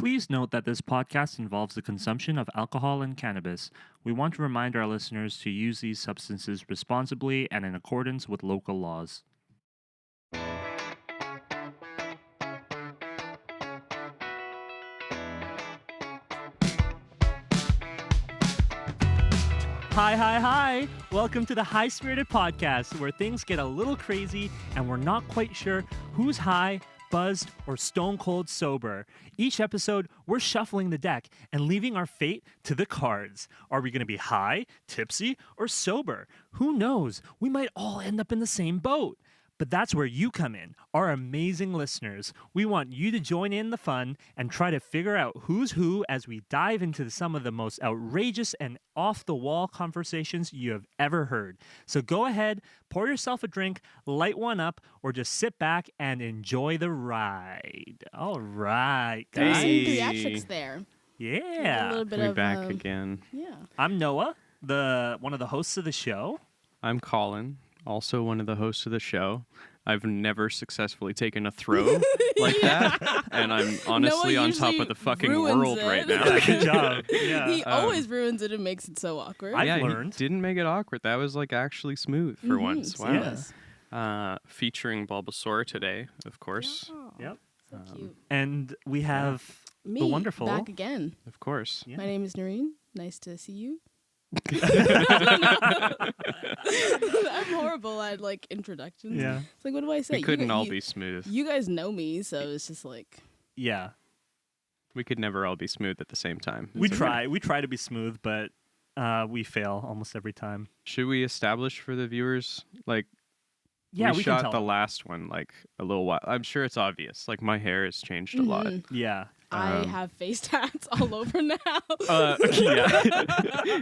Please note that this podcast involves the consumption of alcohol and cannabis. We want to remind our listeners to use these substances responsibly and in accordance with local laws. Hi. Welcome to the High Spirited Podcast, where things get a little crazy and we're not quite sure who's high, buzzed, or stone cold sober. Each episode, we're shuffling the deck and leaving our fate to the cards. Are we going to be high, tipsy, or sober? Who knows? We might all end up in the same boat. But that's where you come in, our amazing listeners. We want you to join in the fun and try to figure out who's who as we dive into some of the most outrageous and off-the-wall conversations you have ever heard. So go ahead, pour yourself a drink, light one up, or just sit back and enjoy the ride. All right, guys. Some theatrics there. Yeah. A little bit We're of back again. Yeah. I'm Noah, one of the hosts of the show. I'm Colin, also one of the hosts of the show. I've never successfully taken a throw like that, and I'm honestly on top of the fucking world right now. Yeah, good job. Yeah. He always ruins it and makes it so awkward. I've He learned. didn't make it awkward. That was like actually smooth for once. Wow. Yeah. Featuring Bulbasaur today, of course. Yep. So cute. And we have Me, the wonderful. back again. Of course. Yeah. My name is Nurein. Nice to see you. I'm horrible at like introductions. Yeah. It's like, what do I say? We couldn't all you, be smooth. You guys know me, so it's just like. Yeah. We could never all be smooth at the same time. We It's try. okay. We try to be smooth, but we fail almost every time. Should we establish for the viewers, like, Yeah, we can shot tell the them. last one like a little while. I'm sure it's obvious. Like my hair has changed a lot. Yeah. I have face tats all over now. Yeah.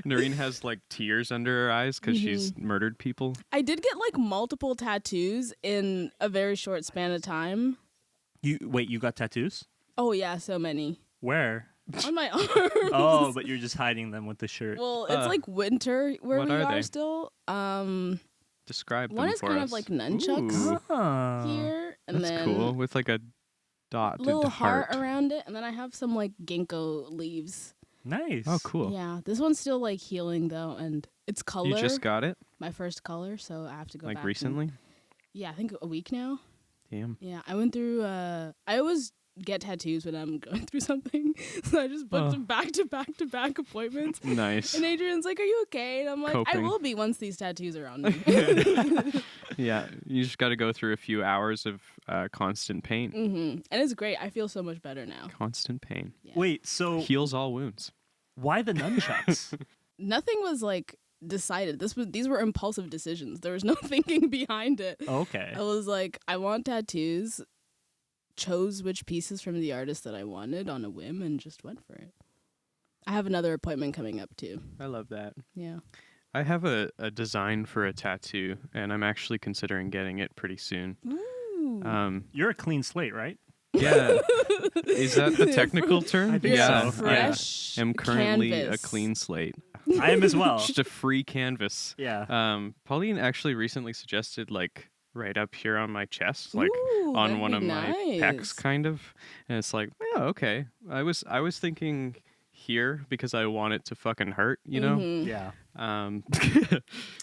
Nurein has like tears under her eyes because she's murdered people. I did get like multiple tattoos in a very short span of time. You got tattoos? Oh yeah, so many. Where? On my arms. Oh, but you're just hiding them with the shirt. Well, it's like winter where what we are are they? still. Describe One them is for kind us. of like nunchucks Ah. here, and That's then cool with like a dot little heart. around it, and then I have some like ginkgo leaves. Nice. Oh, cool. Yeah, this one's still like healing though, and it's color. You just got it my first color, so I have to go like back recently. yeah, I think a week now. Damn. Yeah, I went through. I always get tattoos when I'm going through something, so I just booked them back to back appointments. Nice. And Adrian's like, "Are you okay?" And I'm like, "I Coping. will be once these tattoos are on me." Yeah, you just got to go through a few hours of constant pain. And it's great. I feel so much better now. Constant pain Yeah. Wait, so heals all wounds. why the nunchucks? Nothing was like decided. These were impulsive decisions. There was no thinking behind it. Okay. I was like, I want tattoos. Chose which pieces from the artist that I wanted on a whim and just went for it. I have another appointment coming up too. I love that. Yeah. I have a design for a tattoo, and I'm actually considering getting it pretty soon. Ooh. You're a clean slate, right? Yeah. Is that the technical term? I think yeah. so. Fresh I'm currently canvas. a clean slate. I am as well. Just a free canvas. Yeah. Pauline actually recently suggested like right up here on my chest, like Ooh, on that'd one be of my nice. pecs, kind of. And it's like, yeah, okay. I was thinking here because I want it to fucking hurt, you know. Yeah.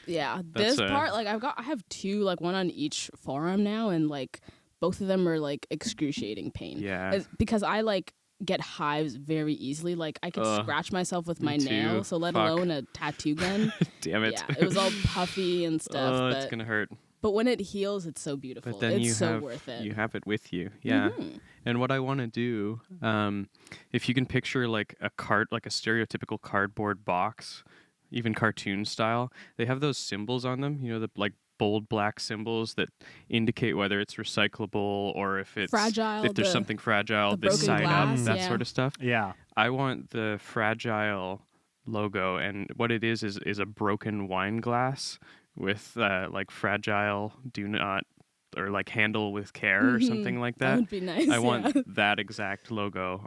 Yeah, That's, this part, like I have two, like one on each forearm now, and like both of them are like excruciating pain. Yeah. It's because I like get hives very easily. Like I could scratch myself with my too. nail, so let Fuck. alone a tattoo gun. Damn it. Yeah, it was all puffy and stuff. Oh, but, it's gonna hurt. but when it heals, it's so beautiful. But then it's you so have worth it. you have it with you, yeah. And what I want to do, if you can picture like a stereotypical cardboard box, even cartoon style, they have those symbols on them. You know, the like bold black symbols that indicate whether it's recyclable or if it's Fragile, if there's the- something fragile, the this broken side glass, up, that yeah. sort of stuff. Yeah. I want the fragile logo, and what it is a broken wine glass with like fragile, do not, or like handle with care or something like That that. would be nice. I want yeah. that exact logo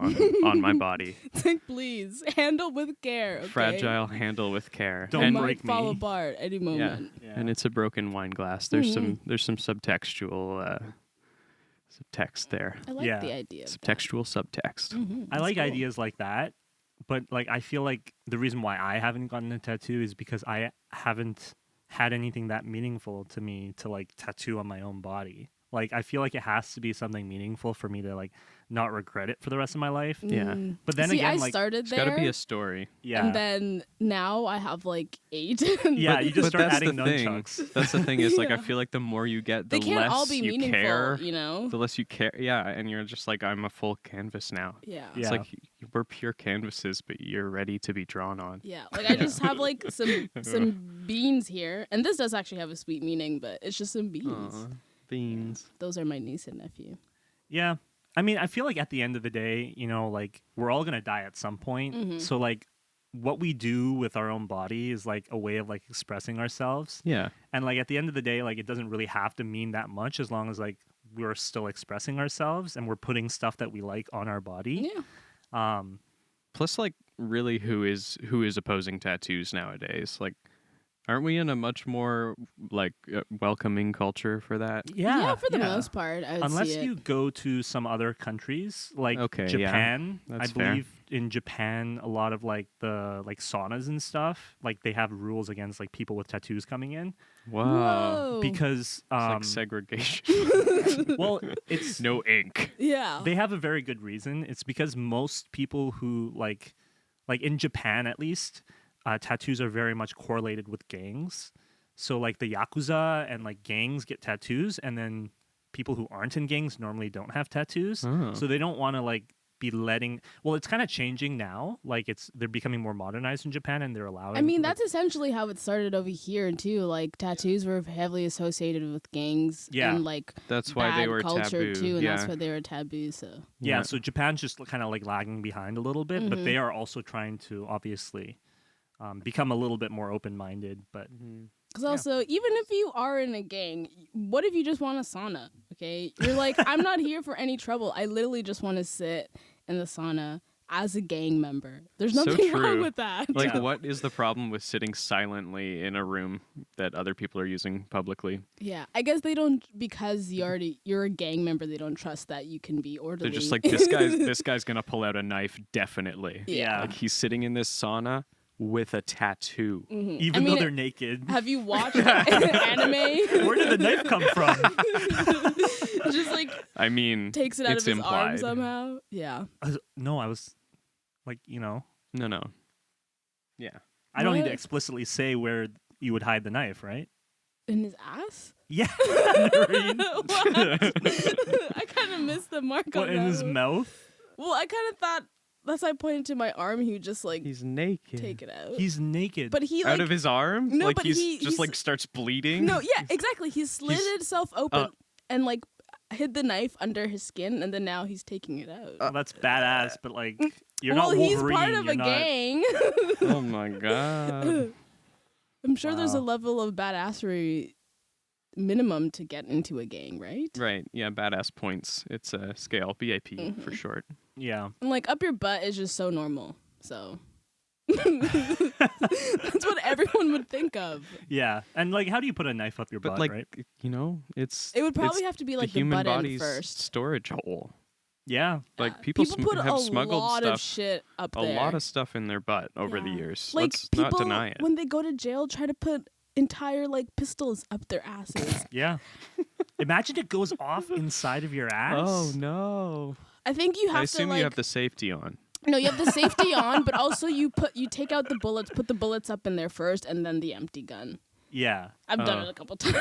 on my body. It's like, please handle with care. Okay? Fragile, handle with care. Don't It and, might break fall me. apart any yeah, moment. Yeah. and it's a broken wine glass. There's some subtextual subtext there. I like the idea. Subtextual subtext. I like ideas like that, but like I feel like the reason why I haven't gotten a tattoo is because I haven't had anything that meaningful to me to like tattoo on my own body. Like I feel like it has to be something meaningful for me to like not regret it for the rest of my life. Yeah. But then See, again, I like started It's there. got to be a story. yeah, And then now I have like 8. yeah, you just But start that's adding the thing. nunchucks. That's the thing is like I Yeah. feel like the more you get, the they can't less all be you meaningful, care. you know? The less you care. Yeah, and you're just like I'm a full canvas now. Yeah. Yeah. It's like we're pure canvases, but you're ready to be drawn on. Yeah, like I just have like some beans here, and this does actually have a sweet meaning, but it's just some beans. Aw, beans. Those are my niece and nephew. Yeah. I mean, I feel like at the end of the day, you know, like we're all going to die at some point. So like what we do with our own body is like a way of like expressing ourselves. Yeah. And like at the end of the day, like it doesn't really have to mean that much as long as like we're still expressing ourselves and we're putting stuff that we like on our body. Yeah. Plus, like, really, who is opposing tattoos nowadays? Like, aren't we in a much more like welcoming culture for that? Yeah. For the most part, I would Unless see it. you go to some other countries like Okay, yeah. Japan, That's I fair. believe in Japan a lot of like the like saunas and stuff, like they have rules against like people with tattoos coming in Whoa. Whoa. because It's like segregation. well, it's No ink. Yeah. they have a very good reason. It's because most people who like in Japan at least, tattoos are very much correlated with gangs. So like the Yakuza and like gangs get tattoos, and then people who aren't in gangs normally don't have tattoos. Oh. So they don't want to like be letting. Well, it's kind of changing now. Like they're becoming more modernized in Japan, and they're allowing. I mean, that's essentially how it started over here too. Like tattoos were heavily associated with gangs and like That's why they bad were culture taboo. too, and yeah. that's why they were taboo. So yeah. So Japan's just kind of like lagging behind a little bit, but they are also trying to obviously become a little bit more open-minded. But because also, even if you are in a gang, what if you just want a sauna? Okay, you're like, I'm not here for any trouble. I literally just want to sit in the sauna as a gang member. There's So nothing wrong true. with that. Like, what is the problem with sitting silently in a room that other people are using publicly? Yeah, I guess they don't, because you're a gang member. They don't trust that you can be orderly. They're just like, this guy's gonna pull out a knife, definitely. Yeah. Like he's sitting in this sauna with a tattoo. even though they're naked, Have you watched anime? where did the knife come from? Just like I mean, takes it out it's of his arm implied. somehow. Yeah. No, I was like, you know, No. Yeah. I don't need to What? explicitly say where you would hide the knife, right? In his ass? Yeah. Nurein. What? I kind of missed the mark What, on in that his one. mouth? Well, I kind of thought that's why I pointed to my arm. He would just like He's naked. take it out. He's naked. But he like out of his arm? No, like but he's he's- just like starts bleeding? no, yeah, exactly. He slid He's- himself open and like hid the knife under his skin, and then now he's taking it out. well, that's badass, but like you're well, not he's Wolverine. part of you're a not... gang. Oh my god. I'm sure there's a Wow. level of badassery minimum to get into a gang, right? Right. Yeah, badass points. It's a scale, BIP for short. Yeah. And like up your butt is just so normal. So that's what everyone would think of. Yeah. And like how do you put a knife up your But butt, like, right? you know, it's It would probably it's have to be like the the human butt end body's first. storage hole. Yeah. Like people, put have a smuggled lot stuff, of shit up a there. lot of stuff in their butt over the Yeah. years. Like Let's people not deny it. when they go to jail try to put entire like pistols up their asses. Yeah. Imagine it goes off inside of your ass. Oh no! I think you I have to assume like you have the safety on. no, you have the safety on, but also you take out the bullets, put the bullets up in there first, and then the empty gun. Yeah. I've done it a couple times.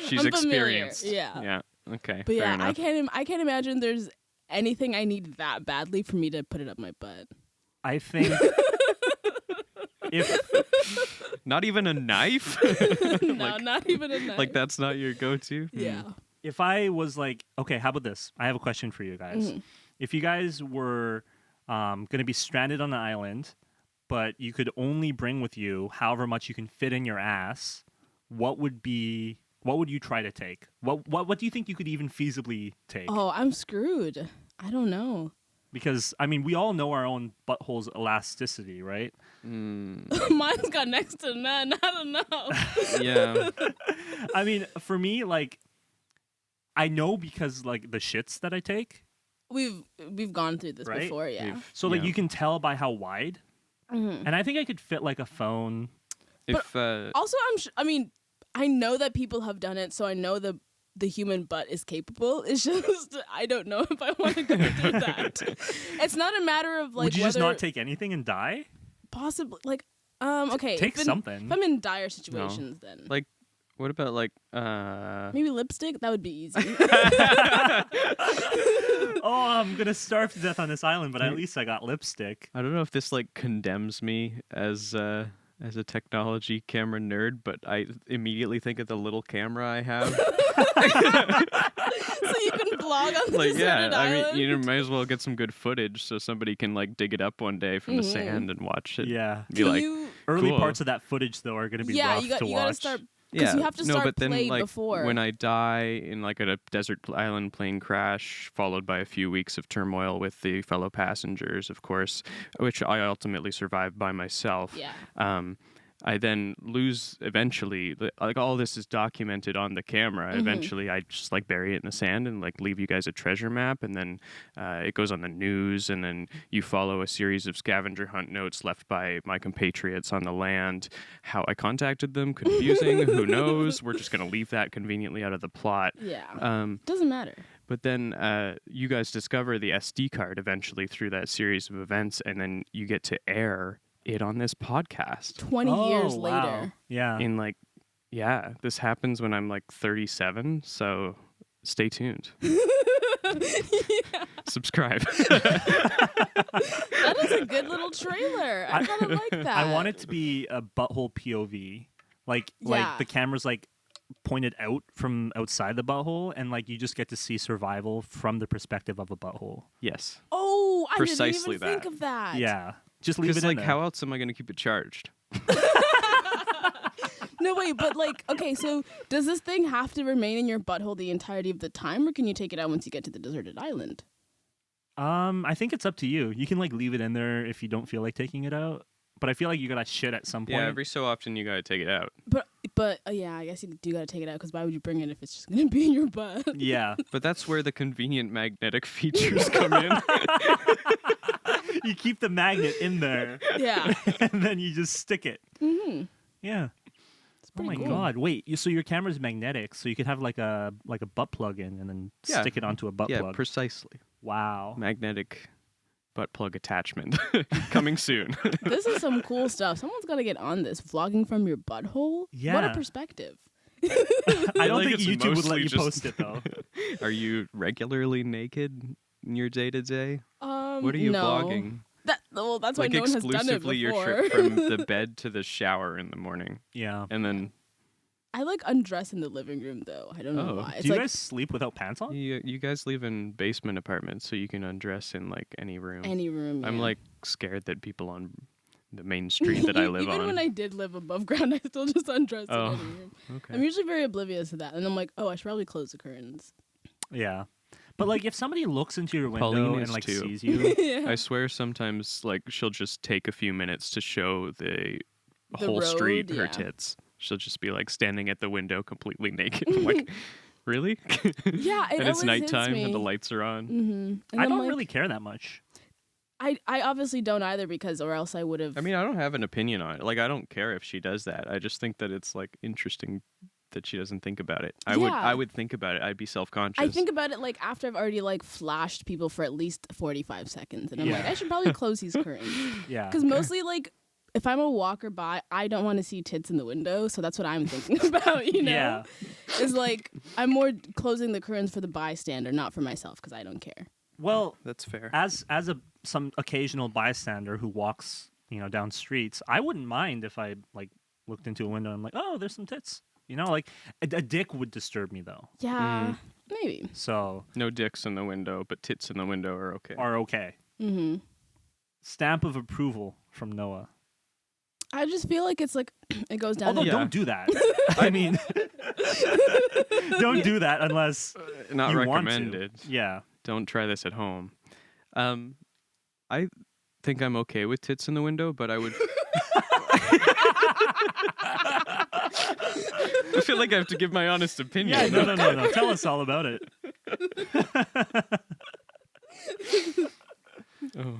She's I'm familiar, experienced. yeah. Yeah. Okay. But fair yeah, enough. I can't imagine there's anything I need that badly for me to put it up my butt. I think if Not even a knife. No, not even a knife. Like that's not your go-to. Yeah. if I was like, okay, how about this? I have a question for you guys. Mm-hmm. If you guys were going to be stranded on an island, but you could only bring with you however much you can fit in your ass, what would you try to take? What do you think you could even feasibly take? Oh, I'm screwed. I don't know. Because I mean, we all know our own butthole's elasticity, right? Mine's got next to none. I don't know. Yeah. I mean, for me, like, I know because like the shits that I take, We've gone through this Right? before, yeah. so like Yeah. you can tell by how wide, Mhm. and I think I could fit like a phone. If Also, I mean, I know that people have done it, so I know the human butt is capable. It's just I don't know if I want to go through that. It's not a matter of like Would you just whether not take anything and die? possibly like okay. Take if something. If I'm in dire situations, then like, what about like maybe lipstick. That would be easy. Oh, I'm gonna starve to death on this island, but at least I got lipstick. I don't know if this like condemns me as a technology camera nerd, but I immediately think of the little camera I have. So you can vlog on the Like, yeah, deserted I island. mean, you might as well get some good footage so somebody can like dig it up one day from the sand and watch it. Yeah. Be Can like, you? Early Cool. parts of that footage though are gonna be Yeah, rough you to gotta watch. start because you have to start but then play like before. when I die in like a desert island plane crash, followed by a few weeks of turmoil with the fellow passengers, of course, which I ultimately survived by myself. Yeah. I then lose eventually. Like all this is documented on the camera. Eventually, I just like bury it in the sand and like leave you guys a treasure map, and then it goes on the news, and then you follow a series of scavenger hunt notes left by my compatriots on the land. How I contacted them, confusing. Who knows? We're just gonna leave that conveniently out of the plot. Yeah. Doesn't matter. But then you guys discover the SD card eventually through that series of events, and then you get to air it on this podcast 20 years wow. later. Yeah. in like, yeah, this happens when I'm like 37, so stay tuned. Subscribe. That is a good little trailer. I kind of like that. I want it to be a butthole POV. Like Yeah. the camera's like pointed out from outside the butthole, and like you just get to see survival from the perspective of a butthole. Yes. Oh, I Precisely didn't even think that. of that. Yeah. Just leave Because it in like, there. how else am I going to keep it charged? No, wait, but like, okay, so does this thing have to remain in your butthole the entirety of the time, or can you take it out once you get to the deserted island? I think it's up to you. You can like leave it in there if you don't feel like taking it out. But I feel like you gotta shit at some point. Yeah, every so often you got to take it out. But yeah, I guess you do gotta take it out because why would you bring it if it's just gonna be in your butt? Yeah. But that's where the convenient magnetic features come in. You keep the magnet in there, Yeah. and then you just stick it. Mm-hmm. Yeah. It's Oh pretty my cool. god! Wait, so your camera's magnetic, so you could have like a butt plug in, and then Yeah. stick it onto a butt Yeah, plug. precisely. Wow. Magnetic butt plug attachment coming soon. This is some cool stuff. Someone's gotta get on this. Vlogging from your butthole? What Yeah. a perspective. I don't like think it's YouTube would let mostly you just- post it though. Are you regularly naked in your day to day? What are you no. vlogging? That's why Like no one has done it exclusively your before. trip from the bed to the shower in the morning, Yeah. and then I like undress in the living room though. I don't know Oh. why. It's Do you like guys sleep without pants on? you guys live in basement apartments, so you can undress in like any room. any room. I'm yeah. like scared that people on the main street that I live Even on. when I did live above ground, I still just undressed in Oh, any room. okay. I'm usually very oblivious to that, and I'm like, oh, I should probably close the curtains. Yeah. But like if somebody looks into your window Pauline and is like too. sees you, Yeah. I swear sometimes like she'll just take a few minutes to show the whole road, street her yeah. tits. She'll just be like standing at the window completely naked. I'm like, really? Yeah, it And it's always hits nighttime me. and the lights are on. Mm-hmm. I don't really care that much. I obviously don't either because, or else I would have. I mean, I don't have an opinion on it. Like, I don't care if she does that. I just think that it's like interesting that she doesn't think about it. I Yeah. would think about it. I'd be self-conscious. I think about it like after I've already like flashed people for at least 45 seconds, and I'm like, Yeah. I should probably close these curtains Yeah. because mostly like. If I'm a walker by, I don't want to see tits in the window, so that's what I'm thinking about, you know? Yeah. Is like, I'm more closing the curtains for the bystander, not for myself, because I don't care. Well, that's fair. as some occasional bystander who walks, down streets, I wouldn't mind if I like looked into a window and I'm like, oh, there's some tits. Like a dick would disturb me though. Yeah, maybe. So No dicks in the window, but tits in the window are okay. are okay. Mm-hmm. Stamp of approval from Noah. I just feel like it's like, it goes down. Although Yeah. don't do that. I mean, don't do that unless Not you want to. recommended. Yeah. Don't try this at home. I think I'm okay with tits in the window, but I would I feel like I have to give my honest opinion. Yeah, no. Tell us all about it. Oh.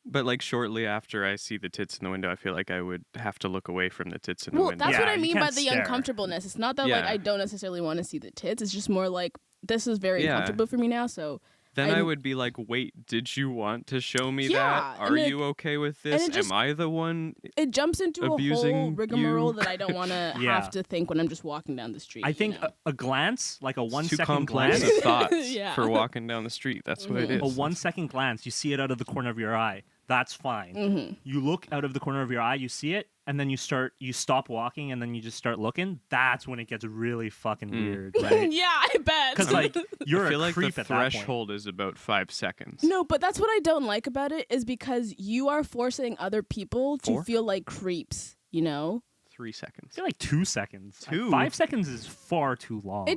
But like shortly after I see the tits in the window, I feel like I would have to look away from the tits in the window. That's Yeah, what I you mean by can't the stare. uncomfortableness. It's not that like Yeah. I don't necessarily want to see the tits. It's just more like this is very Yeah. uncomfortable for me now. So Then I I'm- would be like, wait, did you want to show me Yeah, that? and Are it- you okay with and this? it just- Am I the one? it jumps into a whole Abusing rigmarole you. that I don't want to Yeah. have to think when I'm just walking down the street. I think you know? a glance, like a It's 1 too second complex glance, of thoughts Yeah. for walking down the street. That's what it is. a 1 second glance, you see it out of the corner of your eye. That's fine. Mm-hmm. You look out of the corner of your eye, you see it, and then you stop walking, and then you just start looking. That's when it gets really fucking weird, right? Yeah, I bet. Because like you're I feel a like creep the at that point. threshold is about 5 seconds. No, but that's what I don't like about it is because you are forcing other people to 4? feel like creeps, you know? 3 seconds. I feel like 2 seconds. 2? 5 seconds is far too long. I'm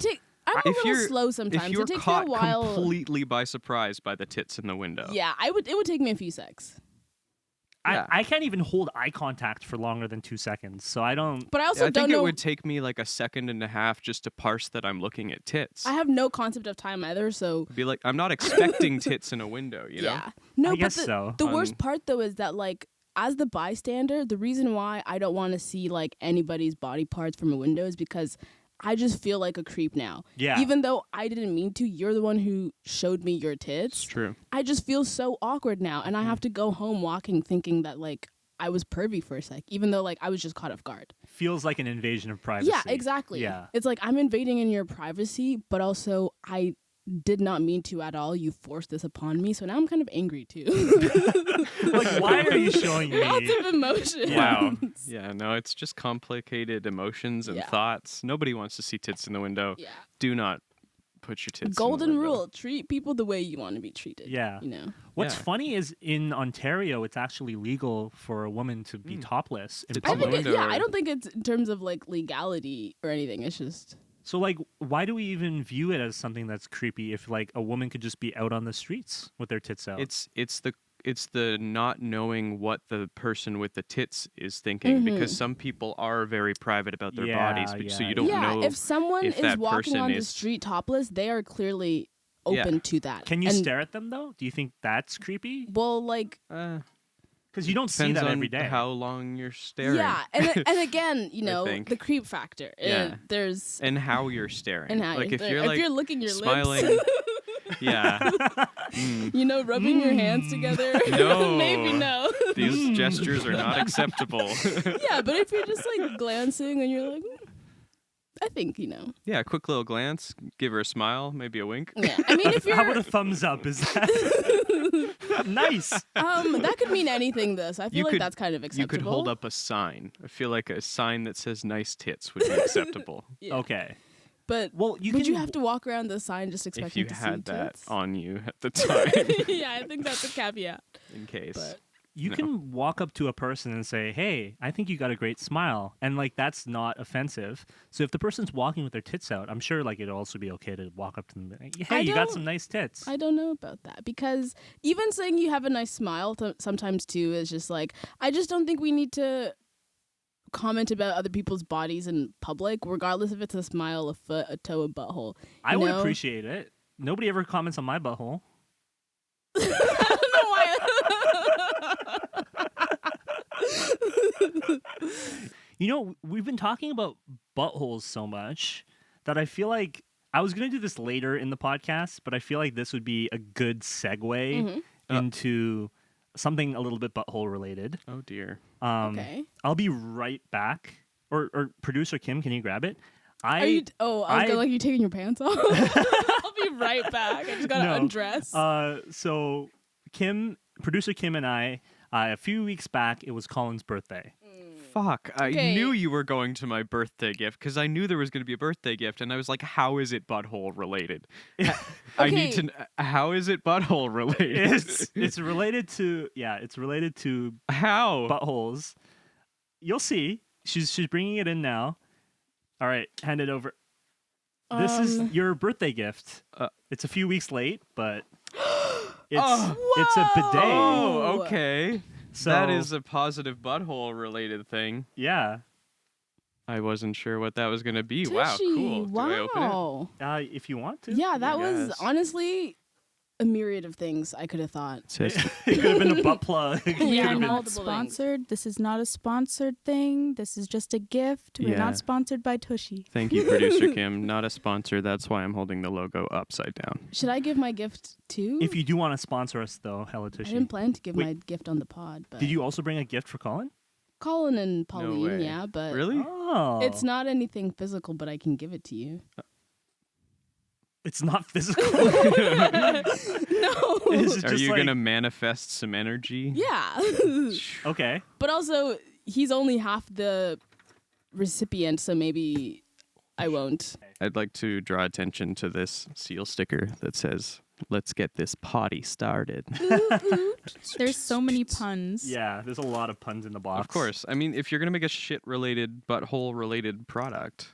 a If little you're- slow sometimes. If you're It takes caught me a while. completely by surprise by the tits in the window. Yeah, it would take me a few secs. Yeah. I can't even hold eye contact for longer than 2 seconds, so I don't. But I also I don't think know it would take me like a second and a half just to parse that I'm looking at tits. I have no concept of time either, so Be like, I'm not expecting tits in a window, you know? yeah. No, I but guess the, so. the worst part though is that like as the bystander, the reason why I don't want to see like anybody's body parts from a window is because I just feel like a creep now. Yeah. Even though I didn't mean to, you're the one who showed me your It's tits. true. I just feel so awkward now, and I have to go home walking thinking that like I was pervy for a sec, even though like I was just caught off guard. Feels like an invasion of privacy. Yeah, exactly. Yeah. It's like I'm invading in your privacy, but also I did not mean to at all. You forced this upon me, so now I'm kind of angry too. Like, why are you showing me? Lots of emotions. Wow. Yeah, no, it's just complicated emotions and Yeah. thoughts. Nobody wants to see tits in the window. Yeah. Do not put your tits in the Golden window. rule: treat people the way you want to be treated. Yeah. You know. What's Yeah. funny is in Ontario, it's actually legal for a woman to be topless in To I Out the think public. it, yeah. window. I don't think it's in terms of like legality or anything. It's just So, like, why do we even view it as something that's creepy if, like, a woman could just be out on the streets with their tits out? It's the not knowing what the person with the tits is thinking because some people are very private about their bodies, but so yeah, you don't yeah. know If someone if is that walking person on the is- street topless, they are clearly open to that. Can you And, stare at them, though? Do you think that's creepy? Well, like Because you don't see depends that on every day. how long you're staring. yeah, and again, you know, think. the creep factor. Yeah. There's and how you're staring. and how like you're if there. you're If like you're licking your smiling, lips, yeah. you know, rubbing your hands together. No. Maybe no. These gestures are not acceptable. Yeah, but if you're just like glancing and you're like, I think you know. Yeah, a quick little glance, give her a smile, maybe a wink. Yeah, I mean, if you're How about a thumbs up? Is that nice? that could mean anything. Though, so I feel You like could- that's kind of acceptable. You could hold up a sign. I feel like a sign that says "nice tits" would be acceptable Yeah. Okay. But Well, you would can. you have to walk around the sign just if expecting you to had see that tits? on you at the time, Yeah, I think that's a caveat. in case. But You No. can walk up to a person and say, "Hey, I think you got a great smile," and like that's not offensive. So if the person's walking with their tits out, I'm sure like it'd also be okay to walk up to them. And be like, hey, you got don't- some nice tits. I don't know about that because even saying you have a nice smile sometimes too is just like I just don't think we need to comment about other people's bodies in public, regardless if it's a smile, a foot, a toe, a butthole. I you would know? appreciate it. Nobody ever comments on my butthole. I don't know why. You know, we've been talking about buttholes so much that I feel like I was going to do this later in the podcast, but I feel like this would be a good segue Mm-hmm. into something a little bit butthole related. Oh dear. Okay. I'll be right back. Or producer Kim, can you grab it? Are you? Oh, I was gonna like you taking your pants off. I'll be right back. I just gotta No. undress. So producer Kim and I, a few weeks back, it was Colin's birthday. Fuck. I Okay. knew you were going to my birthday gift because I knew there was going to be a birthday gift, and I was like, "How is it butthole related?" I need to. How is it butthole related? It's related to How? buttholes. You'll see. She's bringing it in now. All right, hand it over. This is your birthday gift. It's a few weeks late, but it's a bidet. Oh, okay. So that is a positive butthole related thing. yeah. I wasn't sure what that was going to be. Wow, cool. Wow. Do I open it? If you want to. Yeah, that was Yes. honestly a myriad of things I could have thought. It says, It could have been a butt plug. It could Yeah, have We're been- not multiple things. sponsored. This is not a sponsored thing. This is just a gift. We're Yeah. not sponsored by Tushy. thank you, producer Kim. Not a sponsor. That's why I'm holding the logo upside down. Should I give my gift too? If you do want to sponsor us, though, Hella I Tushy. didn't plan to give Wait. my gift on the pod, but Did you also bring a gift for Colin? Colin and Pauline, way. yeah, but Really? Oh. it's not anything physical, but I can give it to you. It's not physical. No. Is it Are just you like, going to manifest some energy? Yeah. Okay. But also, he's only half the recipient, so maybe I won't. I'd like to draw attention to this seal sticker that says, "Let's get this potty started." There's so many puns. Yeah, there's a lot of puns in the box. Of course. I mean, if you're going to make a shit-related, butthole-related product.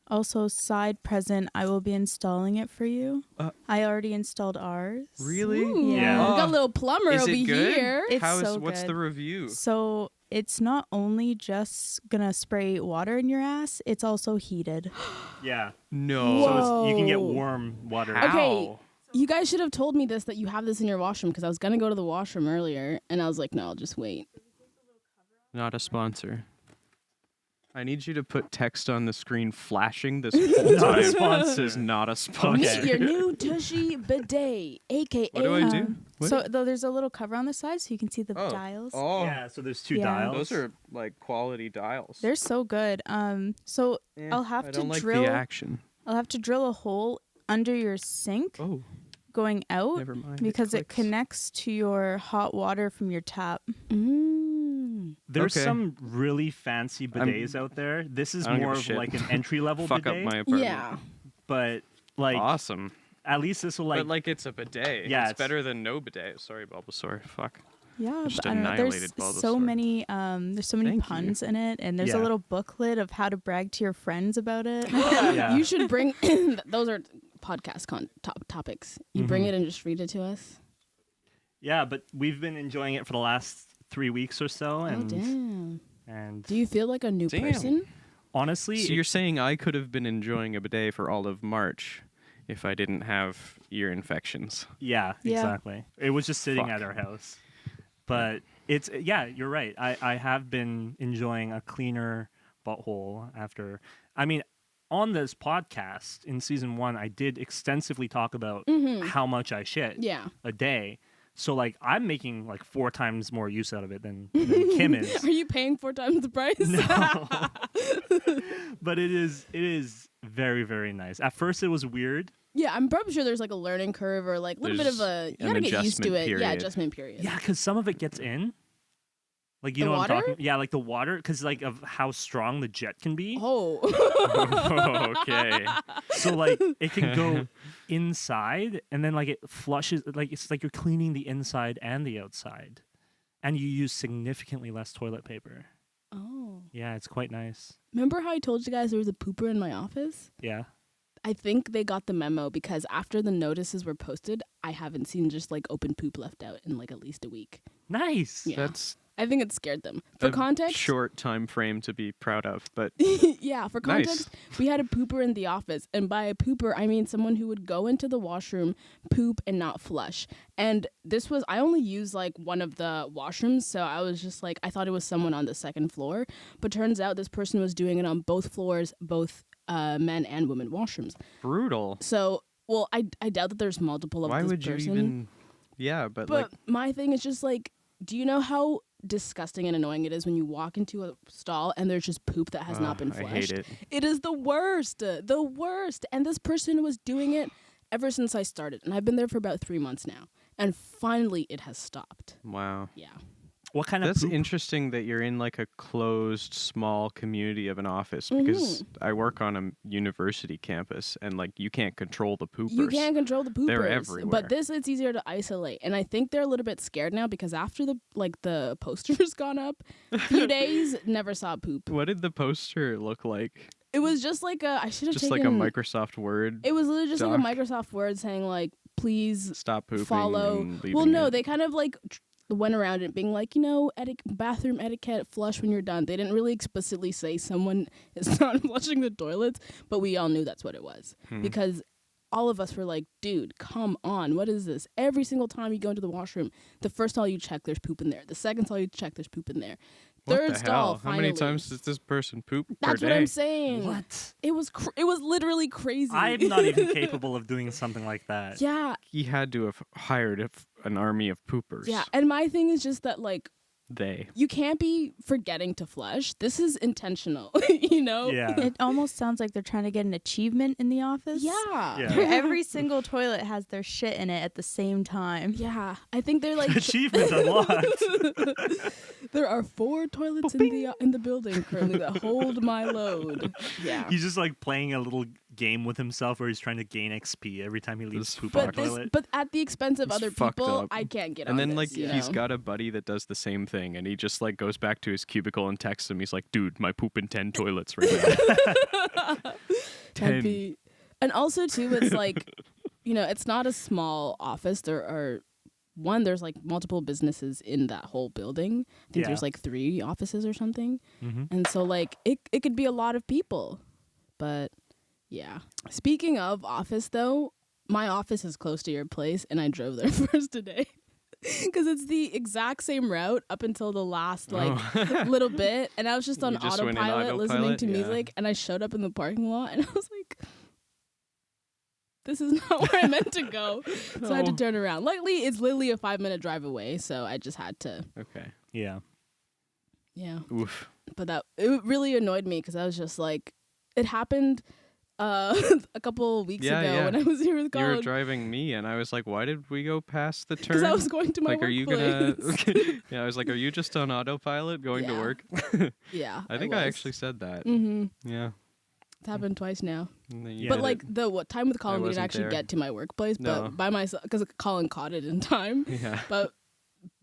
Also, side present, I will be installing it for you. I already installed ours. Really? Ooh, Yeah. We got a Oh. little plumber Is over it good? here. It's How is so what's good. the review? So it's not only just gonna spray water in your ass, it's also heated. Yeah. No. So it's, you can get Whoa. warm water. How? Okay. You guys should have told me this, that you have this in your washroom, because I was going to go to the washroom earlier, and I was like, no, I'll just wait. Not a sponsor. I need you to put text on the screen flashing this whole Not a time. sponsor. This is not a sponsor. Okay. Meet your new Tushy bidet, a.k.a. What do I do? Um, What? So though there's a little cover on the side so you can see the Oh. dials. Oh, Yeah, so there's two Yeah. dials. those are like quality dials. They're so good. So Eh, I'll have I to don't like drill the action. I'll have to drill a hole under your sink Oh, going out never mind. because it clicks. connects to your hot water from your tap. There's Okay. some really fancy bidets out there. This is I don't give more a of shit. like an entry level Fuck bidet. up my apartment. Yeah. But like Awesome. at least this will But like it's a bidet. Yeah, it's it's- better than no bidet. Sorry, Bulbasaur. Fuck. Yeah, Just but I don't know. There's annihilated so Bulbasaur. many there's so many Thank you. puns in it, and there's a Yeah. little booklet of how to brag to your friends about it. Yeah. You should bring, those are podcast topics. You bring it and just read it to us. Yeah, but we've been enjoying it for the last 3 weeks or so, Oh, and damn. and Do you feel like a new Damn. person? honestly, So you're saying I could have been enjoying a bidet for all of March if I didn't have ear infections? yeah, Yeah. exactly. It was just sitting Fuck. at our house, but it's yeah, you're right. I have been enjoying a cleaner butthole after. I mean, on this podcast in season 1, I did extensively talk about how much I shit Yeah. a day. So like I'm making like 4 times more use out of it than Kim is. Are you paying 4 times the price? No. But it is very, very nice. At first it was weird. Yeah, I'm probably sure there's like a learning curve or like a little bit of There's a, you an gotta get used to adjustment it. Yeah, period. adjustment period. Yeah, because some of it gets in. Like you The know what I'm water? talking. Yeah, like the water, because like of how strong the jet can be. Oh. Okay. So like it can go inside, and then like it flushes. Like it's like you're cleaning the inside and the outside, and you use significantly less toilet paper. Oh. Yeah, it's quite nice. Remember how I told you guys there was a pooper in my office? Yeah. I think they got the memo because after the notices were posted, I haven't seen just like open poop left out in like at least a week. Nice. Yeah. That's I think it scared them. For a context, short time frame to be proud of, but yeah, for Nice. context, we had a pooper in the office. And by a pooper, I mean someone who would go into the washroom, poop, and not flush. And this was, I only used like one of the washrooms. So I was just like, I thought it was someone on the second floor. But turns out this person was doing it on both floors, both men and women washrooms. brutal. So, well, I doubt that there's multiple of Why this would you person. even? Yeah, but But like my thing is just like, do you know how disgusting and annoying it is when you walk into a stall and there's just poop that has not been I flushed? hate it. It is the worst. The worst. And this person was doing it ever since I started. And I've been there for about 3 months now. And finally it has stopped. Wow. Yeah. What kind of That's poop? interesting that you're in like a closed, small community of an office because I work on a university campus and like you can't control the poopers. You can't control the poopers. They're everywhere. But this, it's easier to isolate. And I think they're a little bit scared now because after the poster's gone up, a few days, never saw poop. What did the poster look like? It was just like I should have Just taken. like a Microsoft Word. It was literally just doc? like a Microsoft Word saying like, please Stop pooping. follow. And Well, leaving no, it. they kind of like went around it being like, bathroom etiquette, flush when you're done. They didn't really explicitly say someone is not flushing the toilets, but we all knew that's what it was. Because all of us were like, dude, come on, what is this? Every single time you go into the washroom, the first stall you check, there's poop in there. The second stall you check, there's poop in there. Third What the stall, hell? finally. How many times does this person poop per That's day? what I'm saying. What? It was literally crazy. I'm not even capable of doing something like that. Yeah. He had to have hired an army of poopers. Yeah. And my thing is just that, like, They. you can't be forgetting to flush. This is intentional, you know? Yeah. It almost sounds like they're trying to get an achievement in the office. Yeah. Yeah. Every single toilet has their shit in it at the same time. Yeah. I think they're like Achievement unlocked. there are 4 toilets in the building currently that hold my load. Yeah. He's just like playing a little game with himself where he's trying to gain XP every time he leaves This poop on the But this, toilet. but at the expense of It's other fucked people, up. I can't get And on then, this, like, you he's know? got a buddy that does the same thing, and he just, like, goes back to his cubicle and texts him. He's like, dude, my poop in 10 toilets right now. That'd 10. be- and also too, it's like, it's not a small office. There's like multiple businesses in that whole building. I think Yeah. there's like 3 offices or something. Mm-hmm. And so like it could be a lot of people. But yeah. Speaking of office though, my office is close to your place and I drove there first today. Because it's the exact same route up until the last little bit. And I was just on You just went in autopilot listening to yeah. music and I showed up in the parking lot and I was like, this is not where I meant to go. So I had to No. turn around. Luckily, it's literally a 5-minute drive away. So I just had to, Okay. Yeah. yeah. Oof. But it really annoyed me because I was just like, it happened a couple weeks Yeah, ago yeah. when I was here with You were Colin. driving me, and I was like, why did we go past the Because turn? I was going to my like, are you gonna... workplace. Yeah, I was like, are you just on autopilot going to Yeah. work? Yeah. I think I actually said that. Mm-hmm. Yeah. It's happened twice now. And then you Yeah. But did like it. the time with Colin, we didn't wasn't actually there. get to my workplace, No. but by myself, because Colin caught it in time. Yeah. But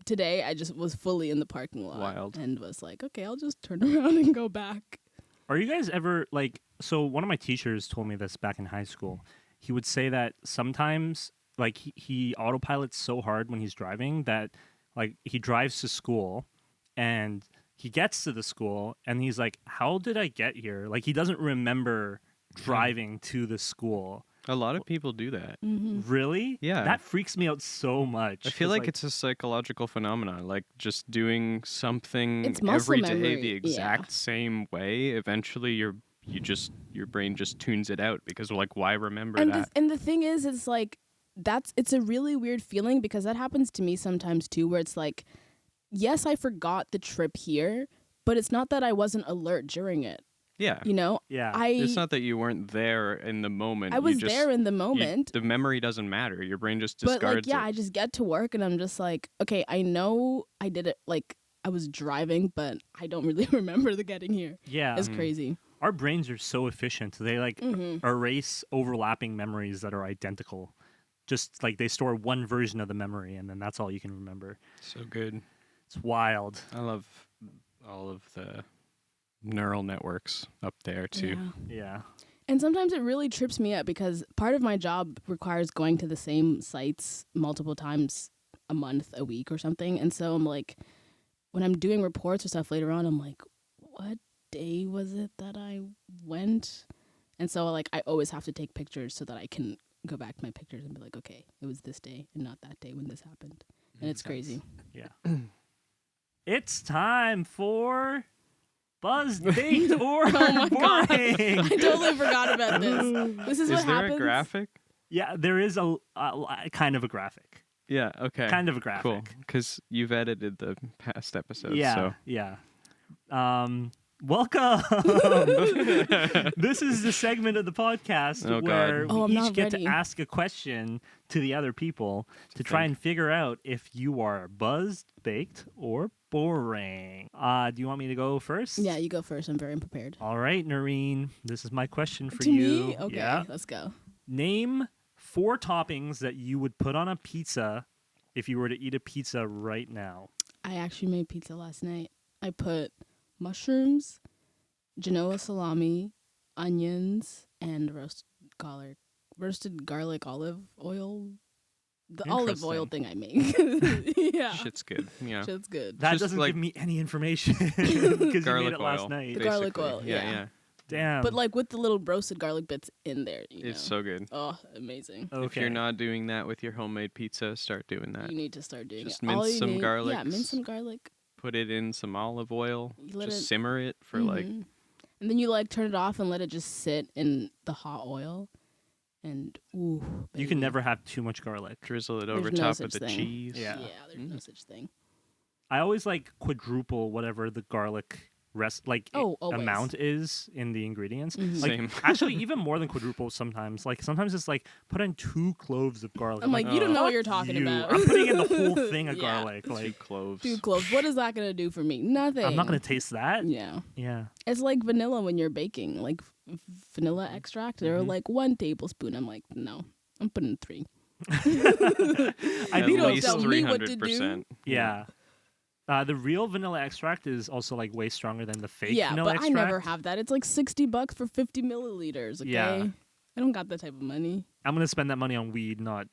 today I just was fully in the parking lot. Wild. And was like, okay, I'll just turn around and go back. Are you guys ever like? So one of my teachers told me this back in high school. He would say that sometimes, like he autopilots so hard when he's driving that, like he drives to school, and he gets to the school and he's like, "How did I get here?" Like he doesn't remember driving to the school. A lot of people do that. Really? Yeah. That freaks me out so much. I feel 'cause, like it's a psychological phenomenon, like just doing something It's muscle every day memory, the yeah. exact same way. Eventually, your brain just tunes it out because, like, why remember And that? the thing is, it's like, it's a really weird feeling because that happens to me sometimes too, where it's like, yes, I forgot the trip here, but it's not that I wasn't alert during it. Yeah. You know, Yeah. It's not that you weren't there in the moment. I was you just, there in the moment. the memory doesn't matter. Your brain just But discards like, yeah, it. I just get to work and I'm just like, okay, I know I did it. Like I was driving, but I don't really remember the getting here. Yeah. It's crazy. Our brains are so efficient. They like erase overlapping memories that are identical. Just like they store one version of the memory and then that's all you can remember. So good. It's wild. I love all of the neural networks up there too. Yeah. Yeah. And sometimes it really trips me up because part of my job requires going to the same sites multiple times a month, a week or something. And so I'm like, when I'm doing reports or stuff later on, I'm like, what day was it that I went? And so like I always have to take pictures so that I can go back to my pictures and be like, okay, it was this day and not that day when this happened. And it's crazy. Yeah. It's time for Buzz, Baked, or Oh my God. Boring. I totally forgot about this. This is what Is there happens. a graphic? Yeah, there is a kind of a graphic. Yeah. Okay. Kind of a graphic. Cool. Because you've edited the past episodes. Yeah, So. yeah. Welcome. This is the segment of the podcast Oh, where God. Oh, I'm we each not get ready. to ask a question to the other people to try and figure out if you are buzzed, baked, or boring. Do you want me to go first? Yeah, you go first. I'm very unprepared. All right, Nurein. This is my question for To you. me? Okay, Yeah. let's go. Name 4 toppings that you would put on a pizza if you were to eat a pizza right now. I actually made pizza last night. I put mushrooms, Genoa salami, onions, and roasted garlic olive oil The olive oil Interesting. thing I make. Yeah. Shit's good. Yeah. Shit's good. That Just doesn't like give me any information because you made garlic it last oil. night. The garlic basically. oil, Yeah, yeah. yeah. Damn. But like with the little roasted garlic bits in there, you It's know. so good. Oh, amazing. okay. If you're not doing that with your homemade pizza, start doing that. You need to start doing Just it. All mince you some need- garlics. Yeah, mince some garlic. Put it in some olive oil. You let Just it- simmer it for like Mhm. And then you like turn it off and let it just sit in the hot oil. And ooh, you can baby. never have too much garlic. drizzle it There's over no top such of the thing. cheese. Yeah. Yeah, there's no such thing. I always like quadruple whatever the garlic amount is in the ingredients. Mhm. Like Same. actually even more than quadruple sometimes. Like sometimes it's like put in 2 cloves of garlic. I'm like, you don't know oh, what you're talking you. about. I'm putting in the whole thing of Yeah. garlic. 2 Like cloves. 2 cloves. What is that gonna do for me? Nothing. I'm not gonna taste that. Yeah, Yeah. it's like vanilla when you're baking, like vanilla extract. They're Mhm. like 1 tablespoon. I'm like, no, I'm putting 3. I At think don't least tell also, me what to do. 300%. yeah. The real vanilla extract is also like way stronger than the fake Yeah, vanilla but extract. I never have that. It's like $60 for 50 milliliters. Okay, Yeah. I don't got that type of money. I'm gonna spend that money on weed, not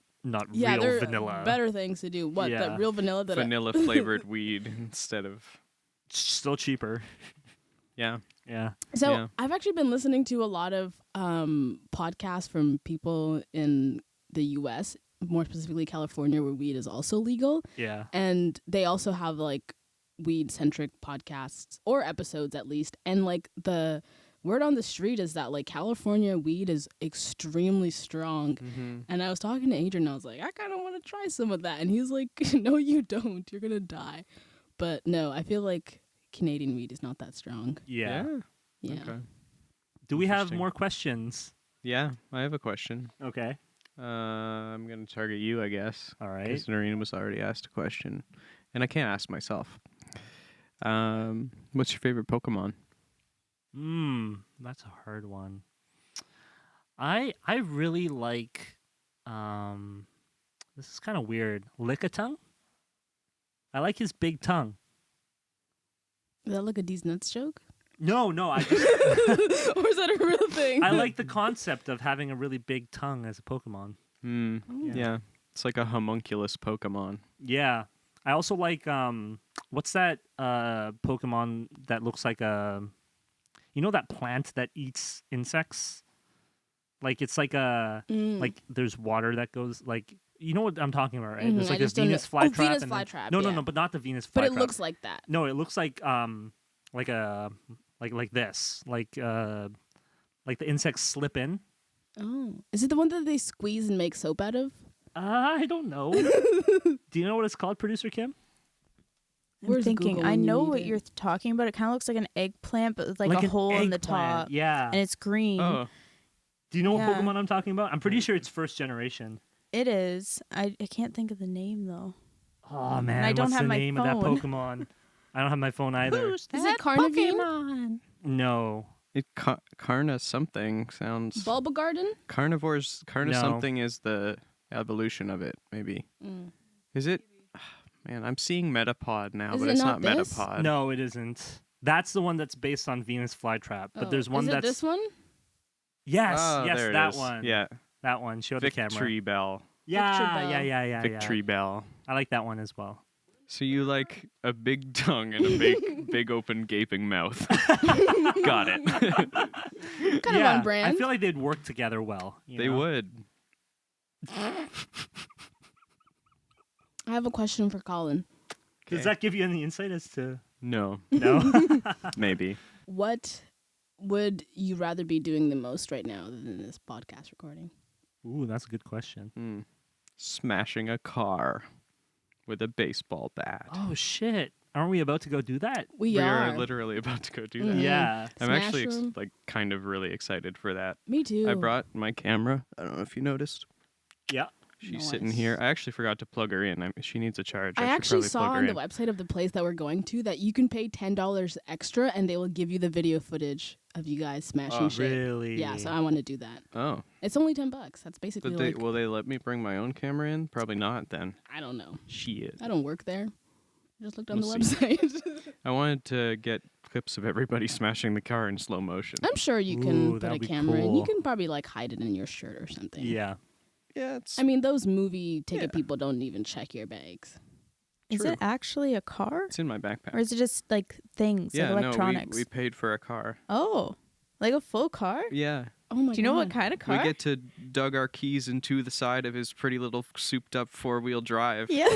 Yeah, real there are vanilla. better things to do. What Yeah. the real vanilla that I- Vanilla flavored weed instead of Still cheaper. yeah. Yeah. So Yeah. I've actually been listening to a lot of podcasts from people in the U.S., more specifically California, where weed is also legal, Yeah. and they also have like weed-centric podcasts or episodes at least. And like the word on the street is that like California weed is extremely strong. Mm-hmm. And I was talking to Adrian, and I was like, I kind of want to try some of that, and he's like, No, you don't. You're gonna die. But no, I feel like Canadian weed is not that strong. Yeah. Yeah. Okay. Do we have Interesting. more questions? Yeah, I have a question. Okay. I'm gonna target you, I guess. All right. Because Nurein was already asked a question, and I can't ask myself. What's your favorite Pokemon? That's a hard one. I really like this is kind of weird. Lickitung? I like his big tongue. Is that like a D's Nuts joke? No, I just Or is that a real thing? I like the concept of having a really big tongue as a Pokemon. Hmm. Yeah. Yeah. It's like a homunculus Pokemon. Yeah. I also like what's that Pokemon that looks like a you know that plant that eats insects? Like it's like a like there's water that goes like you know what I'm talking about, right? Mhm, There's I like this just don't know. Venus Oh, flytrap. Venus and then- flytrap, No, yeah. but not the Venus flytrap. But it looks like that. No, it looks like a like this. Like the insects slip in. Oh. Is it the one that they squeeze and make soap out of? I don't know. Do you know what it's called, producer Kim? I'm Where's thinking, Google I when you know need what it? you're talking about. It kind of looks like an eggplant, but with like a an hole in the eggplant, top. Yeah. And it's green. Oh, Do you know Yeah. what Pokemon I'm talking about? I'm pretty sure it's first generation. It is. I can't think of the name though. Oh man, I don't what's have the my name of that phone. Pokemon? I don't have my phone either. Is it Carnivine? No. it Carna something sounds. Bulba Garden? Carnivores. Carna No. something is the evolution of it. Maybe. Is it? Man, I'm seeing Metapod now, Is but it it's not not this? Metapod. No, it isn't. That's the one that's based on Venus flytrap. But there's one is it that's this one? yes, Oh, yes, there it that is. one. Yeah. That one. Show the camera. Victory Bell. Yeah, Victory yeah. Victory Bell. I like that one as well. So you like a big tongue and a big open gaping mouth. Got it. Kind of on brand. I feel like they'd work together well. They would. I have a question for Colin. Does that give you any insight as to No. no? Maybe. What would you rather be doing the most right now than this podcast recording? Ooh, that's a good question. Smashing a car with a baseball bat. Oh shit! Aren't we about to go do that? We are. literally about to go do that. Mhm. Yeah. I'm Smash actually room. kind of really excited for that. Me too. I brought my camera. I don't know if you noticed. Yeah. She's sitting Nice. here. I actually forgot to plug her in. She needs a charge. I should actually probably saw plug her on the in. website of the place that we're going to that you can pay $10 extra and they will give you the video footage of you guys smashing shit. Really? Yeah, so I want to do that. Oh, It's only $10. That's basically but like will they let me bring my own camera in? Probably not. Then I don't know. shit. I don't work there. I just looked on We'll the website. I wanted to get clips of everybody smashing the car in slow motion. I'm sure you can Ooh, put that'd a be camera in. cool. You can probably like hide it in your shirt or something. Yeah. Yeah, it's I mean, those movie ticket Yeah. people don't even check your bags. Is True. it actually a car? in my backpack. Or is it just like things, Yeah, like electronics? no, we paid for a car. Oh, like a full car? Yeah. Oh my god. Do you know what kind of car? We get to dug our keys into the side of his pretty little souped up 4-wheel drive. Yeah,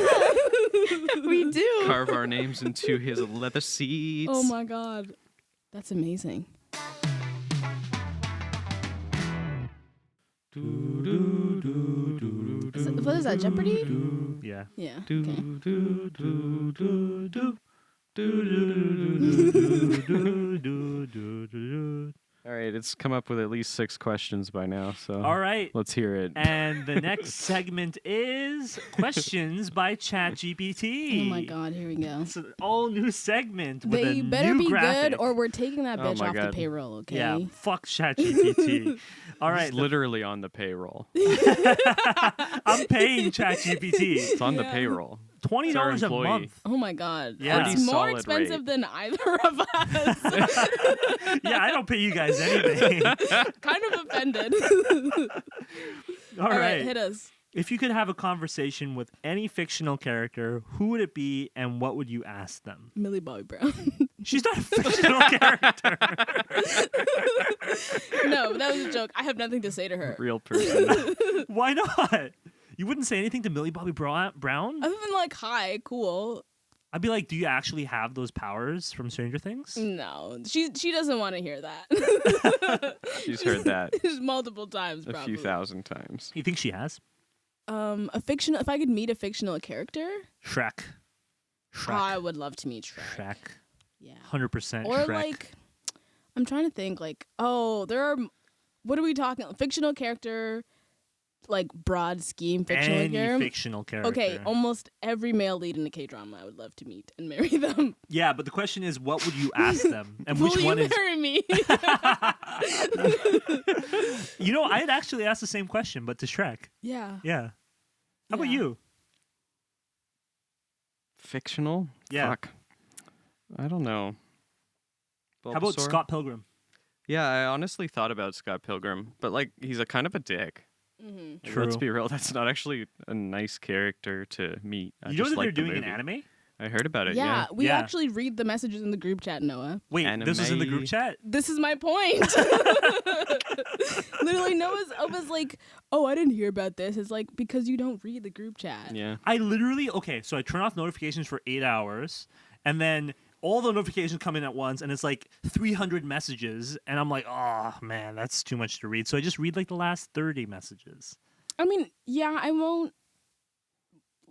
we do. Carve our names into his leather seats. Oh my god. That's amazing. What is that, Jeopardy? Yeah. Yeah. Do, Okay. do, do, do, do. All right, it's come up with at least 6 questions by now, so All right. let's hear it. And the next segment is questions by ChatGPT. Oh my god, here we go. It's an all new segment. With They a better new be graphic. good or we're taking that Oh bitch my off the God. payroll, okay? Yeah, fuck ChatGPT. All right, It's literally on the payroll. I'm paying ChatGPT. It's on the Yeah. payroll. $20 It's our a employee. month. Oh my god. Yeah. It's Pretty more solid expensive rate. than either of us. Yeah, I don't pay you guys anything. Kind of offended. All right. Hit us. If you could have a conversation with any fictional character, who would it be and what would you ask them? Millie Bobby Brown. She's not a fictional character. No, that was a joke. I have nothing to say to her. Real person. Why not? You wouldn't say anything to Millie Bobby Brown? Other than like, hi, cool. I'd be like, do you actually have those powers from Stranger Things? No, she doesn't want to hear that. She's heard that multiple times, a probably. few thousand times. You think she has? A fictional. If I could meet a fictional character, Shrek. I would love to meet Shrek. Shrek. Yeah. 100% Or Shrek. like, I'm trying to think. Like, oh, there are. What are we talking? Fictional character, like broad scheme fictional Any character. fictional character. Okay, almost every male lead in a K-drama I would love to meet and marry them. Yeah, but the question is, what would you ask them? And Will which you one is... marry me? You know, I'd actually ask the same question, but to Shrek. Yeah. Yeah. How about Yeah. you? Fictional? Yeah. Fuck. I don't know. How about Bulbasaur? Scott Pilgrim? Yeah, I honestly thought about Scott Pilgrim, but like he's a kind of a dick. Mm-hmm. Like, let's True. be real, that's not actually a nice character to meet. I You know just that they're like the doing an movie. anime? I heard about it, Yeah, yeah. we Yeah. actually read the messages in the group chat, Noah. Wait, this was in the group Anime. chat? This is my point. Literally, I was like, oh, I didn't hear about this. It's like, because you don't read the group chat. Yeah. I literally, okay, so I turn off notifications for 8 hours, and then all the notifications come in at once, and it's like 300 messages, and I'm like, oh, man, that's too much to read. So I just read like the last 30 messages. I mean, yeah, I won't.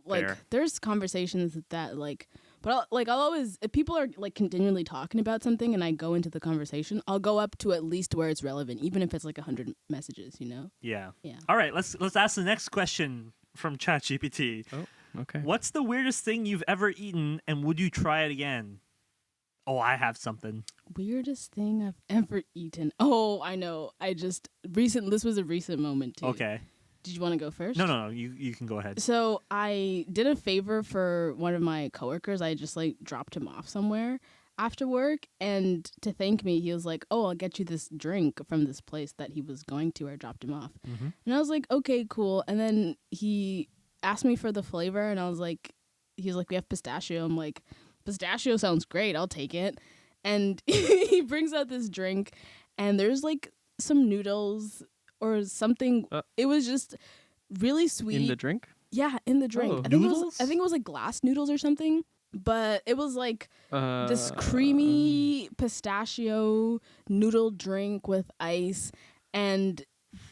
Like, Fair. there's conversations that like, but I'll always, if people are like continually talking about something and I go into the conversation, I'll go up to at least where it's relevant, even if it's like 100 messages, you know? Yeah. Yeah. All right, let's ask the next question from ChatGPT. Oh, okay. What's the weirdest thing you've ever eaten, and would you try it again? Oh, I have something. Weirdest thing I've ever eaten. Oh, I know. This was a recent moment too. Okay. Did you want to go first? No. You can go ahead. So I did a favor for one of my coworkers. I just like dropped him off somewhere after work, and to thank me, he was like, "Oh, I'll get you this drink from this place that he was going to." I dropped him off, and I was like, "Okay, cool." And then he asked me for the flavor, and he was like, "We have pistachio." I'm like, "Pistachio sounds great. I'll take it." And he brings out this drink, and there's like some noodles or something. It was just really sweet. In the drink? Yeah, in the drink. Oh, I think noodles? it was like glass noodles or something. But it was like this Uh, creamy pistachio noodle drink with ice, and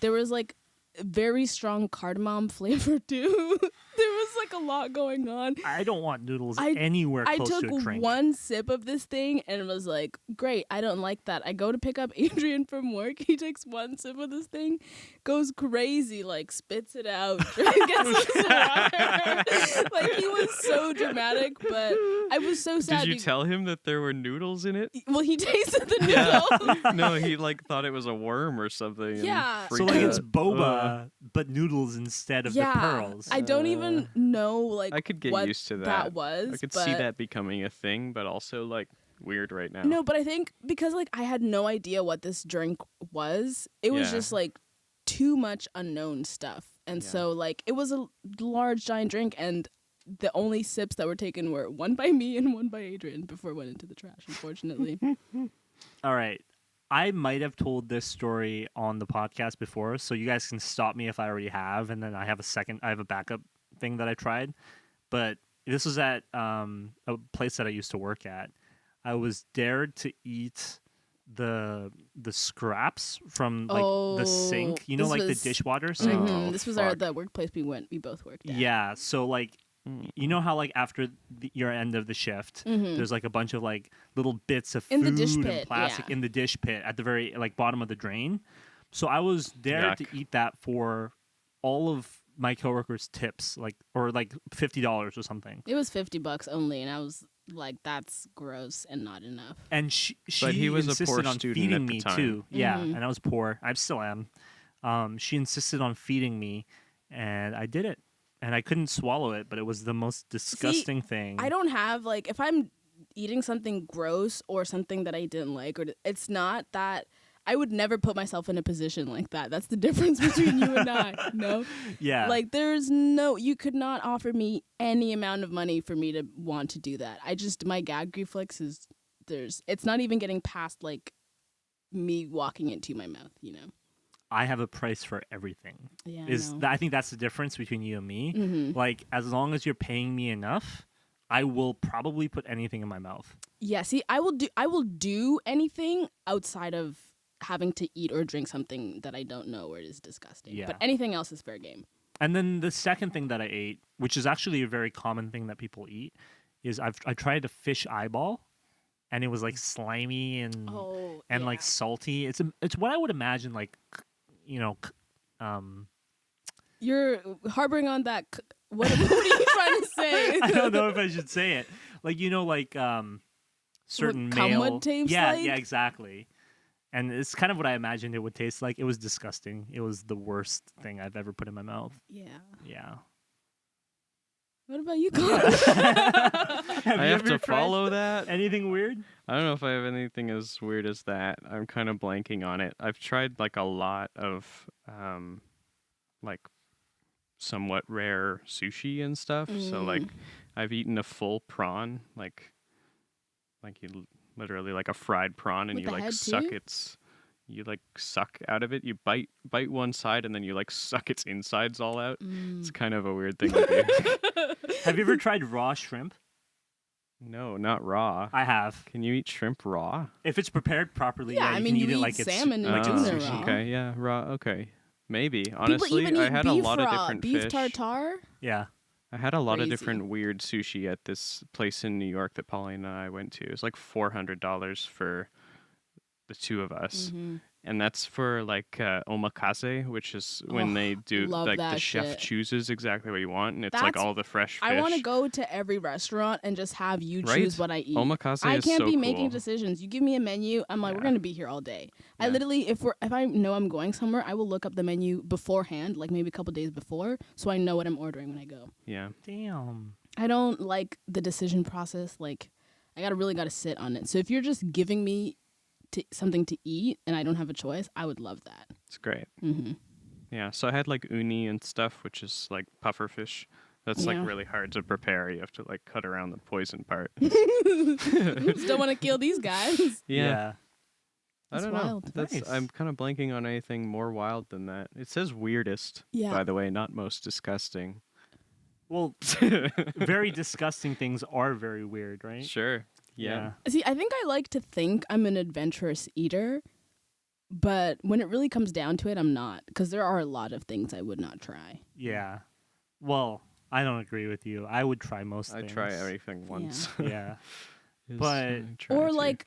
there was like very strong cardamom flavor too. There was like a lot going on. I don't want noodles I- anywhere I close took to a drink. one sip of this thing and was like, great, I don't like that. I go to pick up Adrian from work. He takes one sip of this thing, goes crazy, like spits it out, gets his water. Like he was so dramatic, but I was so sad. Did you tell him that there were noodles in it? Well, he tasted the noodle. Yeah. No, he like thought it was a worm or something. and Yeah. So freaked like it's out. boba, but noodles instead of the pearls. I don't even know like I could get what used to that. was. I could but see that becoming a thing, but also like weird right now. No, but I think because like I had no idea what this drink was, it was Yeah. just like too much unknown stuff And Yeah. so like it was a large giant drink, and the only sips that were taken were one by me and one by Adrian before it went into the trash, unfortunately. All right. I might have told this story on the podcast before, so you guys can stop me if I already have, and then I have a backup thing that I tried. But this was at a place that I used to work at. I was dared to eat the scraps from like the sink, you know, this like was- the dishwater sink. Oh, This was fuck. the workplace we both worked at. Yeah, so like you know how like after your end of the shift, there's like a bunch of like little bits of In food the dish and pit, plastic yeah. in the dish pit at the very like bottom of the drain. So I was dared to Yuck. eat that for all of my coworkers' tips, like or like $50 or something. It was $50 only, and I was like, that's gross and not enough. And she But he was a insisted poor on student feeding at the me time. too. Yeah, and I was poor. I still am. She insisted on feeding me, and I did it. And I couldn't swallow it, but it was the most disgusting thing. I don't have like if I'm eating something gross or something that I didn't like, or it's not that I would never put myself in a position like that. That's the difference between you and I. No, Yeah. like you could not offer me any amount of money for me to want to do that. My gag reflex is it's not even getting past like me walking into my mouth. You know. I have a price for everything. Yeah. I think that's the difference between you and me. Mm-hmm. Like, as long as you're paying me enough, I will probably put anything in my mouth. Yeah, see, I will do anything outside of having to eat or drink something that I don't know or is disgusting. Yeah. But anything else is fair game. And then the second thing that I ate, which is actually a very common thing that people eat, is I tried a fish eyeball, and it was like slimy and like salty. It's what I would imagine like, you know, You're harboring on that. What are you trying to say? I don't know if I should say it. Like, you know, like certain What cum male. would taste yeah, like? yeah, exactly. And it's kind of what I imagined it would taste like. It was disgusting. It was the worst thing I've ever put in my mouth. Yeah. Yeah. What about you, Colin? I have to tried follow that. anything weird? I don't know if I have anything as weird as that. I'm kind of blanking on it. I've tried like a lot of like somewhat rare sushi and stuff. So like I've eaten a full prawn, like you literally like a fried prawn, and With you the like head suck too? you like suck out of it. You bite one side and then you like suck its insides all out. It's kind of a weird thing to do. Have you ever tried raw shrimp? No, not raw. I have. Can you eat shrimp raw? If it's prepared properly, Yeah, you I mean, can you eat it eat like it's salmon and like tuna it's sushi. raw. Okay, yeah, raw. Okay, maybe. People Honestly, even I eat had beef a lot raw, of different beef fish. tartare. Yeah. I had a lot of Crazy. different weird sushi at this place in New York that Pauline and I went to. It was like $400 for the two of us. And that's for like omakase, which is when they do love like the that chef shit. chooses exactly what you want, and it's like That's- all the fresh fish. I want to go to every restaurant and just have you Right? choose what I eat. Omakase I is can't so be cool. making decisions. You give me a menu, I'm like, we're gonna be here all day. I literally, if I know I'm going somewhere, I will look up the menu beforehand, like maybe a couple days before, so I know what I'm ordering when I go. Yeah. Damn. I don't like the decision process. Like, I really gotta sit on it. So if you're just giving me something to eat and I don't have a choice, I would love that. It's great. Mm-hmm. Yeah, so I had like uni and stuff, which is like puffer fish. That's Yeah. like really hard to prepare. You have to like cut around the poison part. Still want to kill these guys. Yeah. I That's don't wild. know. That's Nice. I'm kind of blanking on anything more wild than that. It says weirdest, Yeah. by the way, not most disgusting. Well, very disgusting things are very weird, right? Sure. Yeah. See, I think I like to think I'm an adventurous eater, but when it really comes down to it, I'm not, because there are a lot of things I would not try. Yeah. Well, I don't agree with you. I would try most I things. try everything once. Yeah. Is, But- I try Or to. like,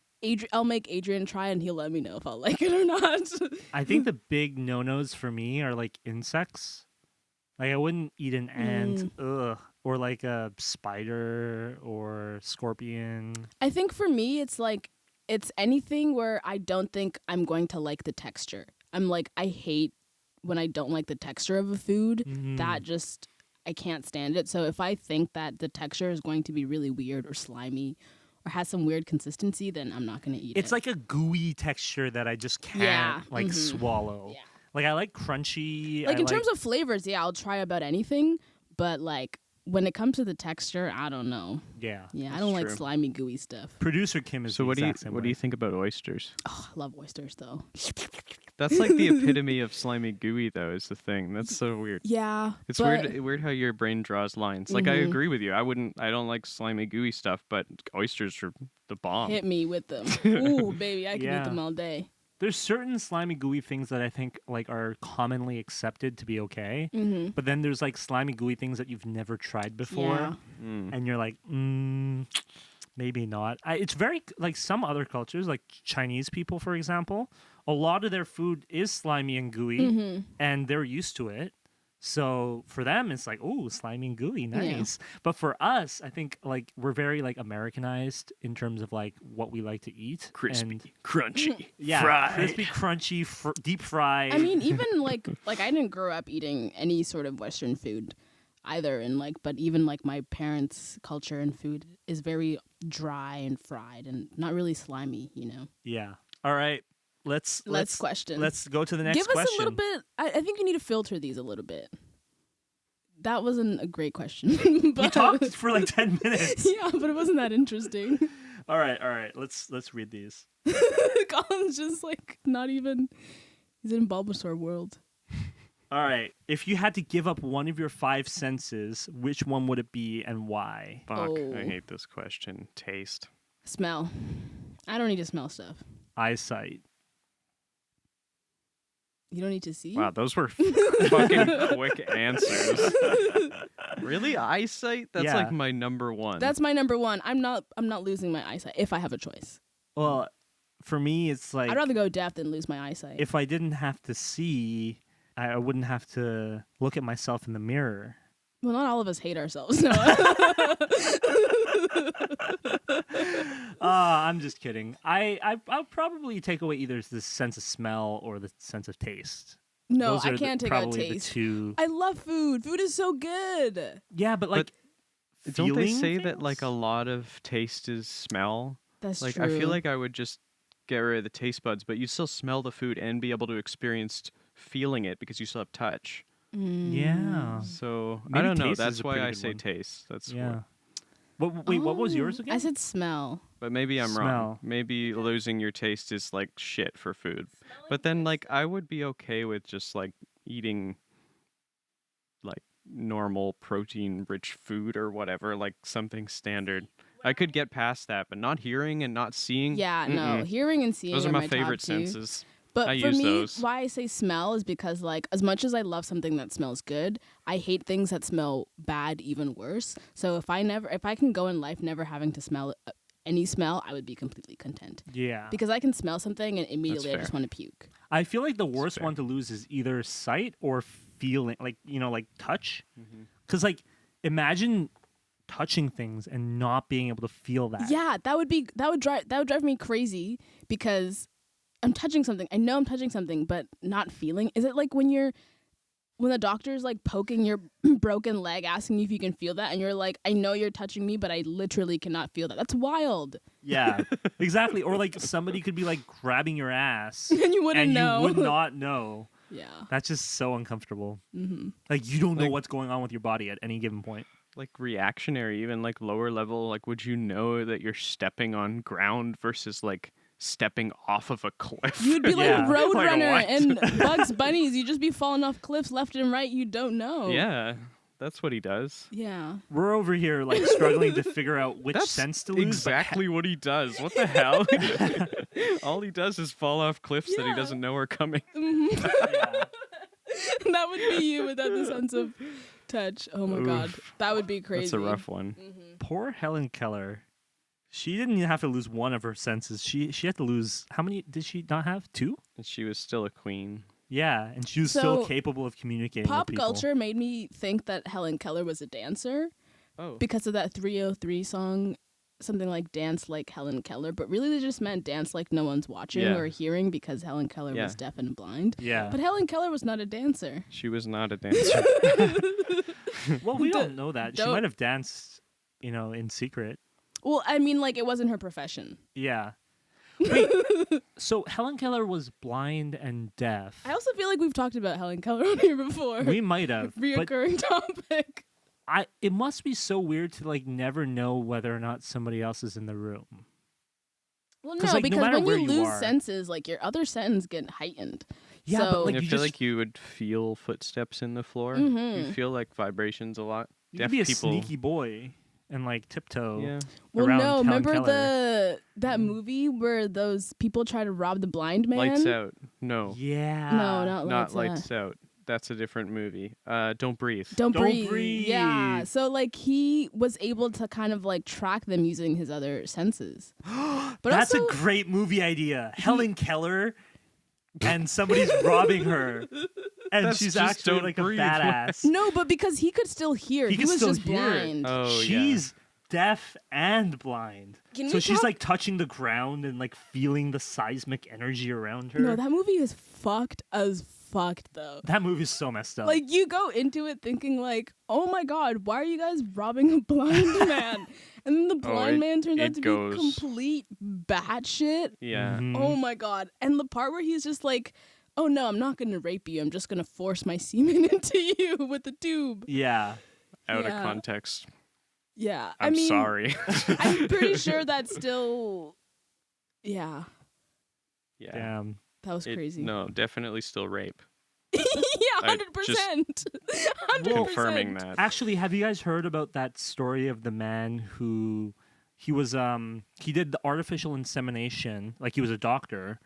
I'll make Adrian try and he'll let me know if I'll like it or not. I think the big no-nos for me are like insects. Like I wouldn't eat an ant, or like a spider or scorpion. I think for me, it's like, it's anything where I don't think I'm going to like the texture. I'm like, I hate when I don't like the texture of a food. That just, I can't stand it. So if I think that the texture is going to be really weird or slimy or has some weird consistency, then I'm not going to eat it. It's like a gooey texture that I just can't swallow. Yeah. Like I like crunchy. Like in terms of flavors, yeah, I'll try about anything. But like when it comes to the texture, I don't know. Yeah. Yeah, I don't like true. slimy, gooey stuff. Producer Kim is So the what do you exact same what way. do you think about oysters? Oh, I love oysters though. That's like the epitome of slimy gooey, though. Is the thing that's so weird. Yeah, It's but weird how your brain draws lines. Like I agree with you. I don't like slimy gooey stuff, but oysters are the bomb. hit me with them. Ooh, baby, I can Yeah. eat them all day. There's certain slimy gooey things that I think like are commonly accepted to be okay, but then there's like slimy gooey things that you've never tried before, Yeah. and you're like, maybe not. It's very like some other cultures, like Chinese people, for example. A lot of their food is slimy and gooey, and they're used to it. So for them, it's like, oh, slimy and gooey, nice. But for us, I think like we're very like Americanized in terms of like what we like to eat. Crispy, And, crunchy, yeah, fried. crispy, crunchy, deep fried. I mean, even like I didn't grow up eating any sort of Western food either, and like, but even like my parents' culture and food is very dry and fried and not really slimy, you know. Yeah. All right. Let's question. Let's go to the next Give us question. a little bit. I think you need to filter these a little bit. That wasn't a great question. But We talked for like 10 minutes. yeah, but it wasn't that interesting. All right. Let's read these. Colin's just like not even. He's in Bulbasaur world. All right. If you had to give up one of your 5 senses, which one would it be and why? Fuck, Oh. I hate this question. Taste. Smell. I don't need to smell stuff. Eyesight. You don't need to see. Wow, those were fucking quick answers. Really, eyesight? That's Yeah. like my number one. That's my number one. I'm not losing my eyesight if I have a choice. Well, for me, it's like I'd rather go deaf than lose my eyesight. if I didn't have to see, I wouldn't have to look at myself in the mirror. Well, not all of us hate ourselves. No. I'm just kidding. I'll probably take away either the sense of smell or the sense of taste. No, Those I are can't take out probably taste. the two. I love food. Food is so good. Yeah, but like, Don't they feeling say that things? like a lot of taste is smell? That's Like true. I feel like I would just get rid of the taste buds, but you still smell the food and be able to experience feeling it because you still have touch. Yeah. So I Maybe don't know. taste is That's a why pretty I good say one. taste. That's Yeah. Wait, what was yours again? I said smell. But maybe I'm wrong. Smell. Maybe losing your taste is like shit for food. But then like I would be okay with just like eating like normal protein rich food or whatever, like something standard. I could get past that, but not hearing and not seeing. Yeah, no. Hearing and seeing Those are my favorite top two. senses. But I for use me, those. why I say smell is because, like, as much as I love something that smells good, I hate things that smell bad even worse. So if I can go in life never having to smell any smell, I would be completely content. Yeah. Because I can smell something and immediately I fair. just want to puke. I feel like the worst fair. one to lose is either sight or feeling, like, like touch. Mm-hmm. Because, like, imagine touching things and not being able to feel that. Yeah, that would drive me crazy because I'm touching something. I know I'm touching something, but not feeling. Is it like when the doctor's like poking your broken leg, asking you if you can feel that, and you're like, I know you're touching me, but I literally cannot feel that. That's wild. Yeah, exactly. Or, like, somebody could be, like, grabbing your ass And you wouldn't and know. you would not know. Yeah. That's just so uncomfortable. Mm-hmm. Like, you don't know Like- what's going on with your body at any given point. Like reactionary, even like lower level, like would you know that you're stepping on ground versus like stepping off of a cliff? You'd be like Yeah. Roadrunner Like, what? and Bugs Bunnies. You'd just be falling off cliffs left and right. You don't know. Yeah, that's what he does. Yeah. We're over here, like, struggling to figure out which That's sense to lose. but exactly what he does. What the hell? All he does is fall off cliffs that he Yeah. doesn't know are coming. yeah. That would be you without the sense of touch. Oh my God. Oof. That would be crazy. That's a rough one. Poor Helen Keller. She didn't even have to lose one of her senses. She had to lose, how many did she not have? 2? And she was still a queen. Yeah, and she was still So, capable of communicating Pop with people. culture made me think that Helen Keller was a dancer Oh. because of that 303 song, something like Dance Like Helen Keller. But really, they just meant dance like no one's watching Yeah. or hearing because Helen Keller Yeah. was deaf and blind. Yeah. But Helen Keller was not a dancer. She was not a dancer. Well, we don't know that. She don't- might have danced, in secret. Well, I mean, like, it wasn't her profession. Yeah. Wait, so Helen Keller was blind and deaf. I also feel like we've talked about Helen Keller on here before. We might have. But Reoccurring topic. it must be so weird to like never know whether or not somebody else is in the room. Well, 'Cause, no, like, no because matter when where you you lose are- senses, like your other sense get heightened. Yeah, So- but like I you feel just like you would feel footsteps in the floor. Mhm. You feel like vibrations a lot. you Deaf could be a people. sneaky boy and like tiptoe. Yeah. Well, around no, Helen remember Keller. that movie where those people try to rob the blind man? Lights Out. No. Yeah. No, not Not Lights Out. Lights Out. That's a different movie. Don't Breathe. Don't Don't breathe. Yeah. breathe. So like he was able to kind of like track them using his other senses. But That's also, a great movie idea. Helen Keller and somebody's robbing her. And That's she's just actually Don't like Breathe. a badass. no, but because he could still hear, He he could was still just hear. blind. Oh, She's deaf and blind. Can So we she's talk- like touching the ground and like feeling the seismic energy around her. No, that movie is fucked as fucked though. That movie's so messed up. Like you go into it thinking like, oh my god, why are you guys robbing a blind man? And then the blind man turns out it to goes- be complete batshit. Yeah. Mhm. Oh my god. And the part where he's just like, oh no, I'm not gonna rape you. I'm just gonna force my semen into you with the tube. Yeah. Out Yeah. of context. Yeah. I I'm mean, sorry. I'm pretty sure that's still. Yeah. Yeah. Damn. That was crazy. No, definitely still rape. Yeah, I 100%. 100%. Confirming that. Actually, have you guys heard about that story of the man who he did the artificial insemination, like he was a doctor,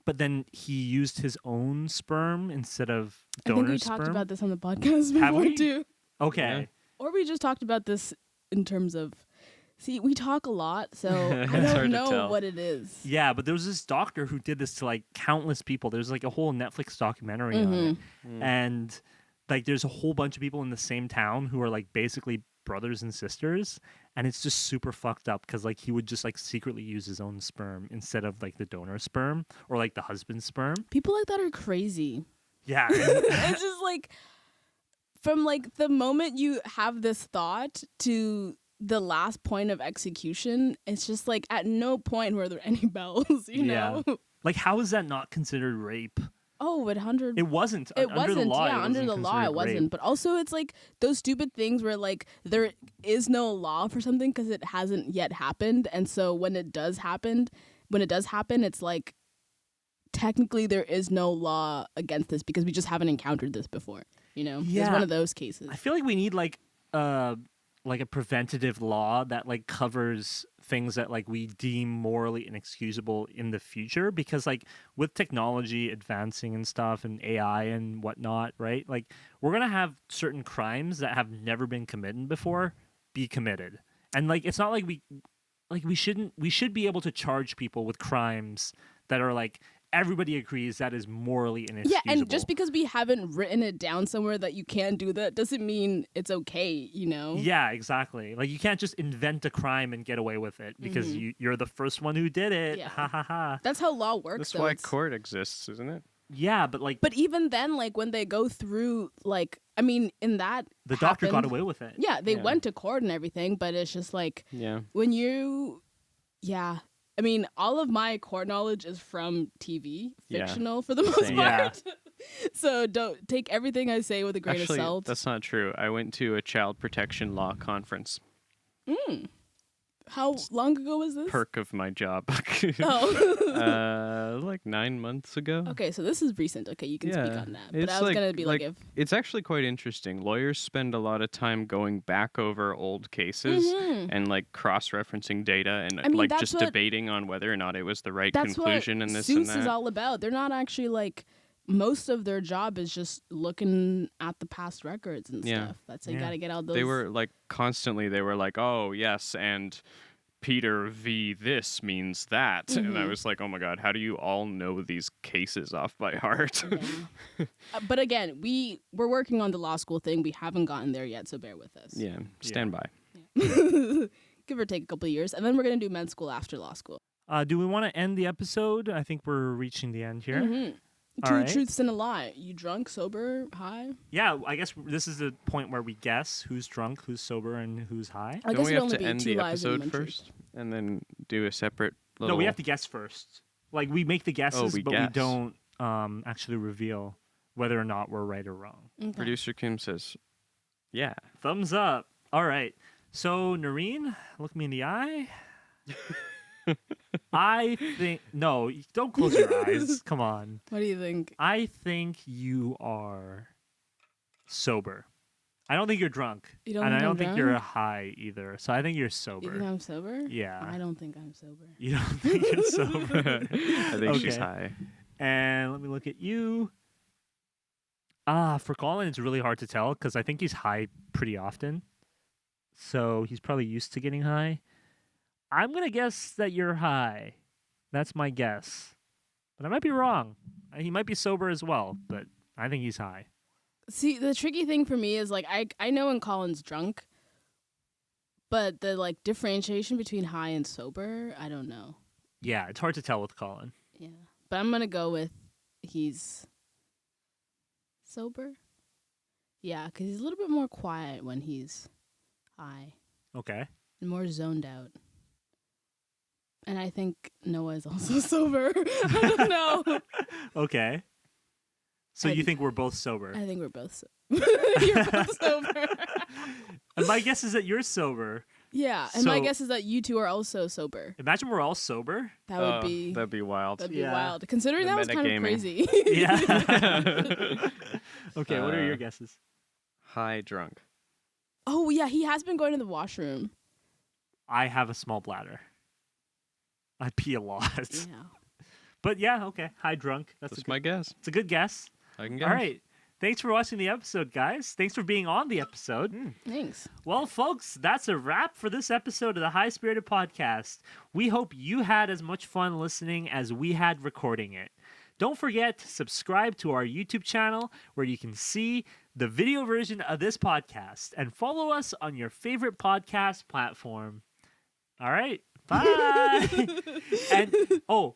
but then he used his own sperm instead of I donor think we sperm? talked about this on the podcast Have before we? too. Okay. Or we just talked about this in terms of. See, we talk a lot, so I It's don't hard to know tell. what it is. Yeah, but there was this doctor who did this to like countless people. There's like a whole Netflix documentary on it. And like there's a whole bunch of people in the same town who are like basically brothers and sisters, and it's just super fucked up because like he would just like secretly use his own sperm instead of like the donor sperm or like the husband's sperm. People like that are crazy. Yeah. It's just like from like the moment you have this thought to the last point of execution, it's just like at no point were there any bells, you Yeah. know? Like how is that not considered rape? Oh, but 100. It wasn't. It Under the wasn't. law, Yeah, it under wasn't the law, it considered wasn't. rape. But also, it's like those stupid things where like there is no law for something because it hasn't yet happened, and so when it does happen, it's like technically there is no law against this because we just haven't encountered this before. You know, it's Yeah. one of those cases. I feel like we need like a preventative law that like covers things that like we deem morally inexcusable in the future, because like with technology advancing and stuff and AI and whatnot, right? Like we're gonna have certain crimes that have never been committed before be committed, and like it's not like we should be able to charge people with crimes that are like everybody agrees that is morally inexcusable. Yeah, and just because we haven't written it down somewhere that you can do that doesn't mean it's okay, you know? Yeah, exactly. Like you can't just invent a crime and get away with it because you're the first one who did it. Yeah. Ha ha ha. That's how law works. That's though. why It's- court exists, isn't it? Yeah, but like But even then, like when they go through, like, I mean, in that the doctor got happened- away with it. Yeah, they Yeah. went to court and everything, but it's just like Yeah. when you, yeah. I mean, all of my court knowledge is from TV, Yeah. fictional for the most Same. Yeah. part. So don't take everything I say with a grain of Actually, salt. that's not true. I went to a child protection law conference. How long ago was this? Perk of my job. Oh. Like 9 months ago. Okay, so this is recent. Okay, you can speak Yeah. on that. But It's I was gonna be like if It's actually quite interesting. Lawyers spend a lot of time going back over old cases and like cross-referencing data and I mean, like that's just what- debating on whether or not it was the right that's conclusion what and this Seuss and is that. all about. They're not actually like most of their job is just looking at the past records and Yeah. stuff. That's how you Yeah. gotta get all those. They were like constantly they were like, "Oh, yes, and Peter v this means that." And I was like, "Oh my god, how do you all know these cases off by heart?" Yeah. But again, we're working on the law school thing. We haven't gotten there yet, so bear with us. Yeah, stand by. Give or take a couple of years, and then we're gonna do med school after law school. Do we want to end the episode? I think we're reaching the end here. All Two right. truths and a lie. You drunk, sober, high? Yeah, I guess this is the point where we guess who's drunk, who's sober, and who's high. I Don't guess we it'd have only to be end 2 the lies and episode 1 truth. first and then do a separate little... No, we have to guess first. Like, we make the guesses, we but guess. we don't actually reveal whether or not we're right or wrong. Okay. Producer Kim says, yeah. Thumbs up. All right. So, Nurein, look me in the eye. I think... No, don't close your eyes. Come on. What do you think? I think you are sober. I don't think you're drunk. You don't and think I I'm don't think you're drunk? high either. So I think you're You sober. think I'm sober? Yeah. I don't think I'm sober. You don't think you're sober? I think she's Okay. high. And let me look at you. For Colin, it's really hard to tell because I think he's high pretty often. So he's probably used to getting high. I'm going to guess that you're high. That's my guess. But I might be wrong. He might be sober as well, but I think he's high. See, the tricky thing for me is like I know when Colin's drunk, but the like differentiation between high and sober, I don't know. Yeah, it's hard to tell with Colin. Yeah. But I'm going to go with he's sober. Yeah, because he's a little bit more quiet when he's high Okay. and more zoned out. And I think Noah is also sober. I don't know. Okay. So you think we're both sober? I think we're both sober. You're both sober. And my guess is that you're sober. Yeah, and my So- guess is that you two are also sober. Imagine we're all sober. That would be That'd be wild. that'd be wild. Considering The that was kind of metagaming. crazy. Yeah. Okay, what are your guesses? High drunk. Oh yeah, he has been going to the washroom. I have a small bladder. I pee a lot. Yeah. But yeah, okay. High drunk. That's my guess. It's a good guess. I can guess. All right. Thanks for watching the episode, guys. Thanks for being on the episode. Thanks. Well, folks, that's a wrap for this episode of the High Spirited Podcast. We hope you had as much fun listening as we had recording it. Don't forget to subscribe to our YouTube channel where you can see the video version of this podcast and follow us on your favorite podcast platform. All right. Bye.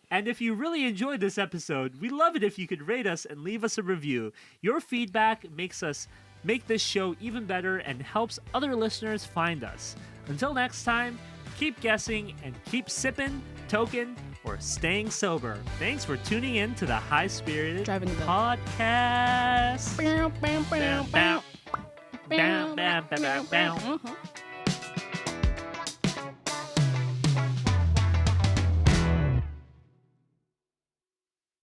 and if you really enjoyed this episode, we'd love it if you could rate us and leave us a review. Your feedback makes us make this show even better and helps other listeners find us. Until next time, keep guessing and keep sipping, token, or staying sober. Thanks for tuning in to the High Spirited Driving the boat. Podcast. Bow, bow, bow, bow. Bow, bow, bow, bow, bow. Uh-huh.